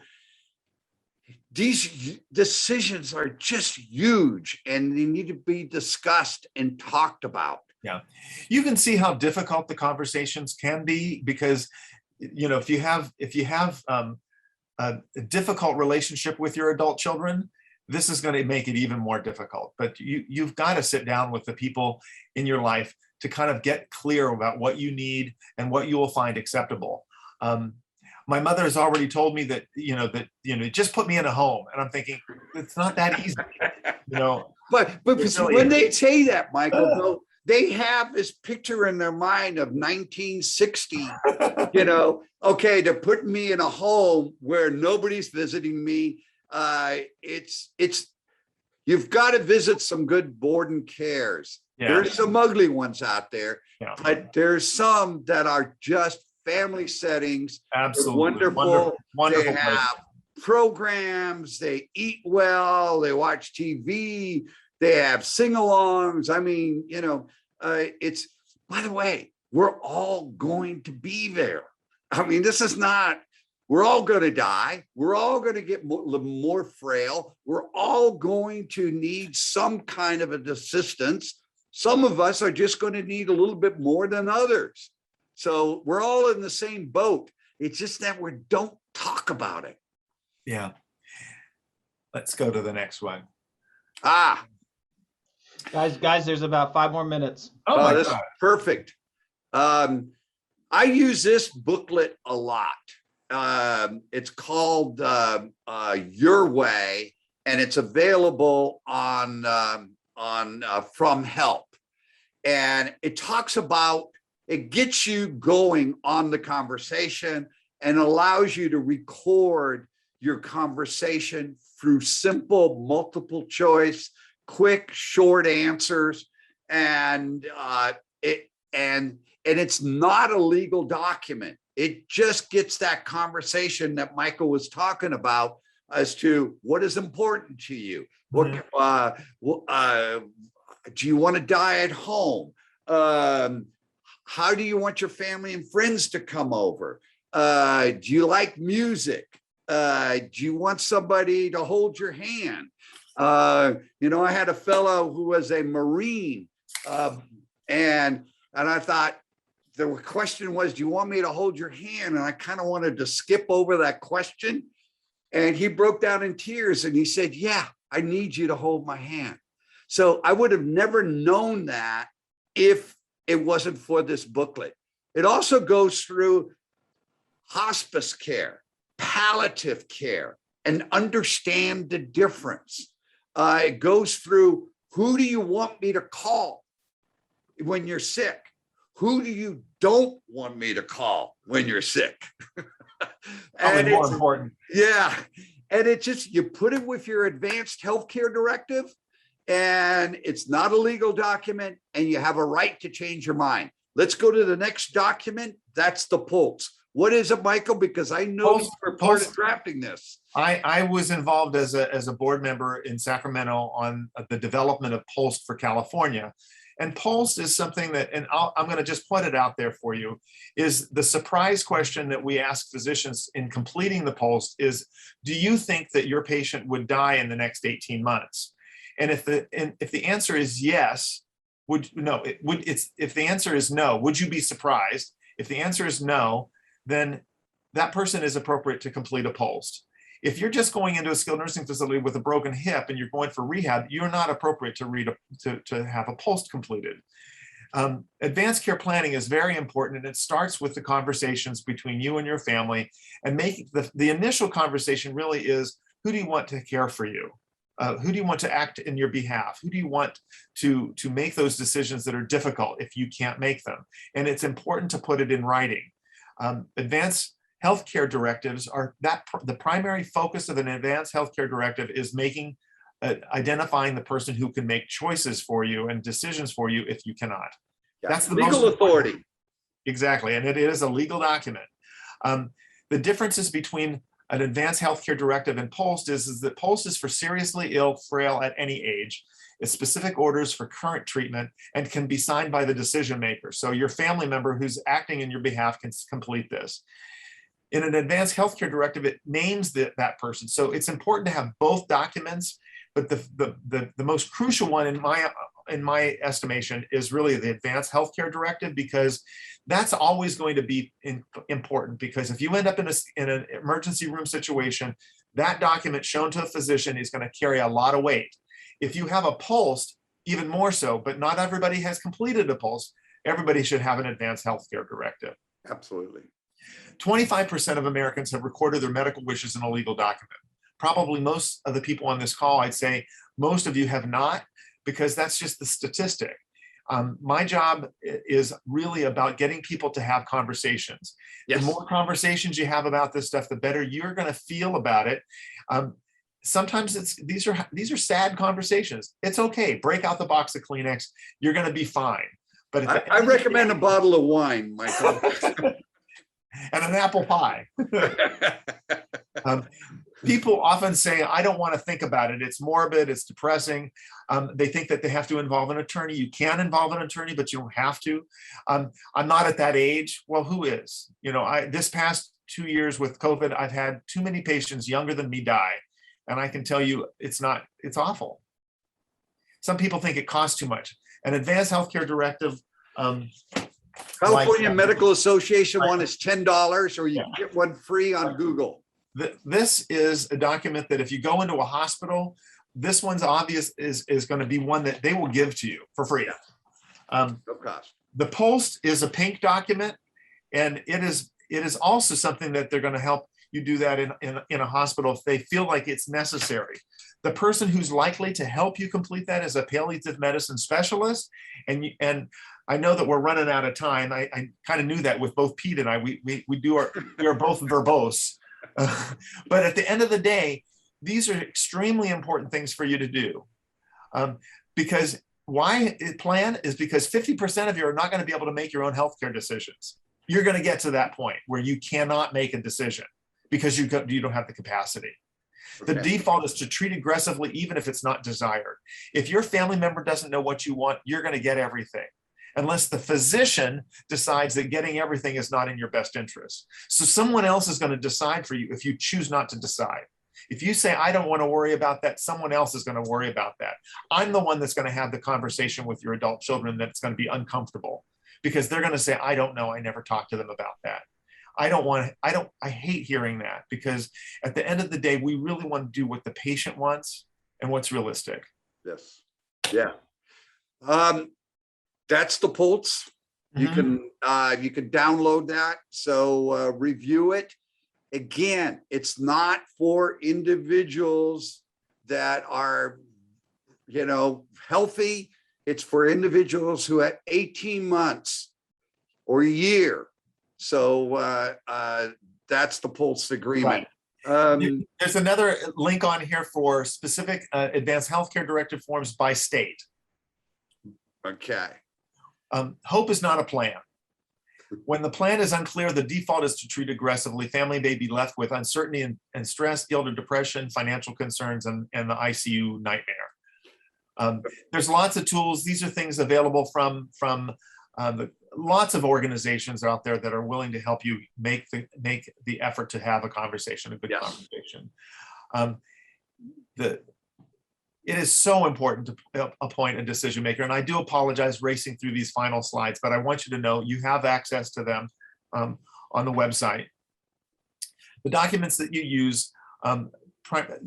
these decisions are just huge, and they need to be discussed and talked about. Yeah, you can see how difficult the conversations can be, because you know, if you have a difficult relationship with your adult children, this is going to make it even more difficult. But you've got to sit down with the people in your life to kind of get clear about what you need and what you will find acceptable. My mother has already told me that, just put me in a home. And I'm thinking, it's not that easy, you know. But really when they say that, Michael, though, they have this picture in their mind of 1960, okay, they're putting me in a home where nobody's visiting me. You've got to visit some good board and cares. Yeah. There's some ugly ones out there, Yeah. but there's some that are just family settings. Absolutely. Wonderful. Wonderful They have programs, they eat well, they watch TV, they have sing-alongs. I mean, it's, by the way, we're all going to be there. I mean, this is not, we're all going to die. We're all going to get more frail. We're all going to need some kind of an assistance. Some of us are just going to need a little bit more than others. So we're all in the same boat. It's just that we don't talk about it. Yeah. Let's go to the next one. Guys, there's about 5 more minutes. Oh my this God. is perfect. I use this booklet a lot. It's called Your Way, and it's available on From Help. And it talks about, it gets you going on the conversation and allows you to record your conversation through simple multiple choice, quick, short answers. And it's not a legal document. It just gets that conversation that Michael was talking about as to what is important to you. What do you want to die at home? How do you want your family and friends to come over? Do you like music? Do you want somebody to hold your hand? I had a fellow who was a Marine, and I thought the question was, do you want me to hold your hand? And I kind of wanted to skip over that question. And he broke down in tears and he said, yeah, I need you to hold my hand. So I would have never known that if it wasn't for this booklet. It also goes through hospice care, palliative care, and understand the difference. It goes through, who do you want me to call when you're sick? Who do you don't want me to call when you're sick? Probably more important. Yeah. And it just, you put it with your advanced healthcare directive, and it's not a legal document, and you have a right to change your mind. Let's go to the next document. That's the POLST. What is it, Michael? Because I know you were part of drafting this. I was involved as a board member in Sacramento on the development of POLST for California. And POLST is something that, and I'm going to just put it out there for you, is the surprise question that we ask physicians in completing the POLST is, do you think that your patient would die in the next 18 months? And if the answer is yes, if the answer is no, would you be surprised? If the answer is no, then that person is appropriate to complete a POLST. If you're just going into a skilled nursing facility with a broken hip and you're going for rehab, you're not appropriate to have a POLST completed. Advanced care planning is very important, and it starts with the conversations between you and your family, and make the initial conversation really is, who do you want to care for you? Who do you want to act in your behalf? Who do you want to make those decisions that are difficult if you can't make them? And it's important to put it in writing. Advanced healthcare directives are the primary focus of an advanced healthcare directive is identifying the person who can make choices for you and decisions for you if you cannot. Yeah. That's the legal authority. Exactly, and it is a legal document. The differences between an advanced healthcare directive and POLST is that POLST is for seriously ill, frail at any age. It's specific orders for current treatment and can be signed by the decision maker. So your family member who's acting in your behalf can complete this. In an advanced healthcare directive, it names that person. So it's important to have both documents, but the most crucial one in my estimation is really the advanced healthcare directive, because that's always going to be important, because if you end up in an emergency room situation, that document shown to a physician is going to carry a lot of weight. If you have a POLST, even more so, but not everybody has completed a POLST, everybody should have an advanced healthcare directive. Absolutely. 25% of Americans have recorded their medical wishes in a legal document. Probably most of the people on this call, I'd say most of you have not, because that's just the statistic. My job is really about getting people to have conversations. Yes. The more conversations you have about this stuff, the better you're going to feel about it. Sometimes these are sad conversations. It's okay. Break out the box of Kleenex. You're going to be fine. But I recommend a bottle of wine, Michael. And an apple pie. People often say, I don't want to think about it. It's morbid, it's depressing. They think that they have to involve an attorney. You can involve an attorney, but you don't have to. I'm not at that age. Well, who is? This past 2 years with COVID, I've had too many patients younger than me die. And I can tell you, it's awful. Some people think it costs too much. An advanced healthcare directive, California Medical Association one is $10, or you get one free on Google. This is a document that if you go into a hospital, this one's obvious is going to be one that they will give to you for free. No cost. The POLST is a pink document, and it is also something that they're going to help you do that in a hospital if they feel like it's necessary. The person who's likely to help you complete that is a palliative medicine specialist, and I know that we're running out of time. I kind of knew that with both Pete and I. We are both verbose. But at the end of the day, these are extremely important things for you to do. Because why plan is because 50% of you are not going to be able to make your own healthcare decisions. You're going to get to that point where you cannot make a decision because you don't have the capacity. The default is to treat aggressively, even if it's not desired. If your family member doesn't know what you want, you're going to get everything, unless the physician decides that getting everything is not in your best interest. So someone else is going to decide for you if you choose not to decide. If you say, I don't want to worry about that, someone else is going to worry about that. I'm the one that's going to have the conversation with your adult children that's going to be uncomfortable, because they're going to say, I don't know, I never talked to them about that. I hate hearing that, because at the end of the day, we really want to do what the patient wants and what's realistic. Yes. Yeah. That's the POLST. You Mhm. you can download that. So review it. Again, it's not for individuals that are, healthy. It's for individuals who had 18 months or a year. So that's the Pulse agreement. There's another link on here for specific advanced healthcare directive forms by state. Okay. Hope is not a plan. When the plan is unclear, the default is to treat aggressively. Family may be left with uncertainty and stress, guilt or depression, financial concerns, and the ICU nightmare. There's lots of tools. These are things available from lots of organizations out there that are willing to help you make the effort to have a conversation, a good conversation. It is so important to appoint a decision maker. And I do apologize racing through these final slides, but I want you to know you have access to them on the website. The documents that you use,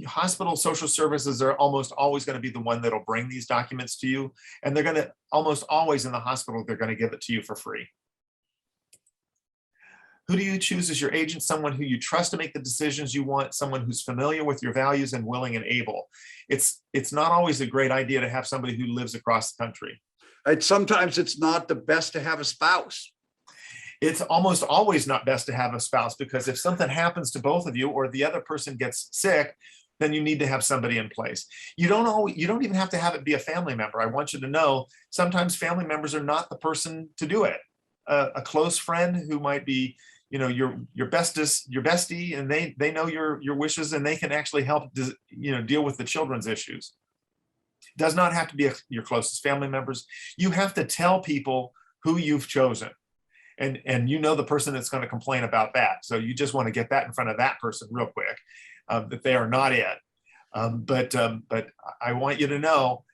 hospital social services are almost always going to be the one that'll bring these documents to you. And they're going to almost always in the hospital, they're going to give it to you for free. Who do you choose as your agent? Someone who you trust to make the decisions you want, someone who's familiar with your values and willing and able. It's not always a great idea to have somebody who lives across the country. Sometimes it's not the best to have a spouse. It's almost always not best to have a spouse, because if something happens to both of you or the other person gets sick, then you need to have somebody in place. You don't even have to have it be a family member. I want you to know sometimes family members are not the person to do it. A close friend who might be, your bestie, and they know your wishes, and they can actually help deal with the children's issues. It does not have to be your closest family members. You have to tell people who you've chosen, and the person that's going to complain about that. So you just want to get that in front of that person real quick, that they are not it. But I want you to know,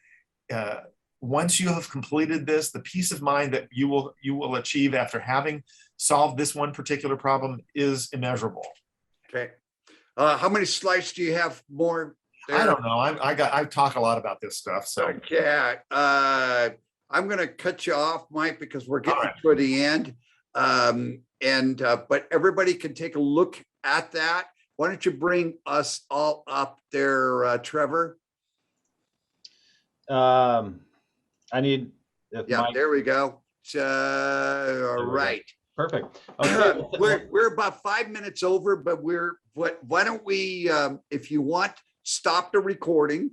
once you have completed this, the peace of mind that you will achieve after having solved this one particular problem is immeasurable. Okay. How many slides do you have more there? I don't know. I talk a lot about this stuff. So okay. I'm going to cut you off, Mike, because we're getting toward the end. But everybody can take a look at that. Why don't you bring us all up there, Trevor? I need. There we go. All right. Perfect. Okay. We're about 5 minutes over, but why don't we, if you want, stop the recording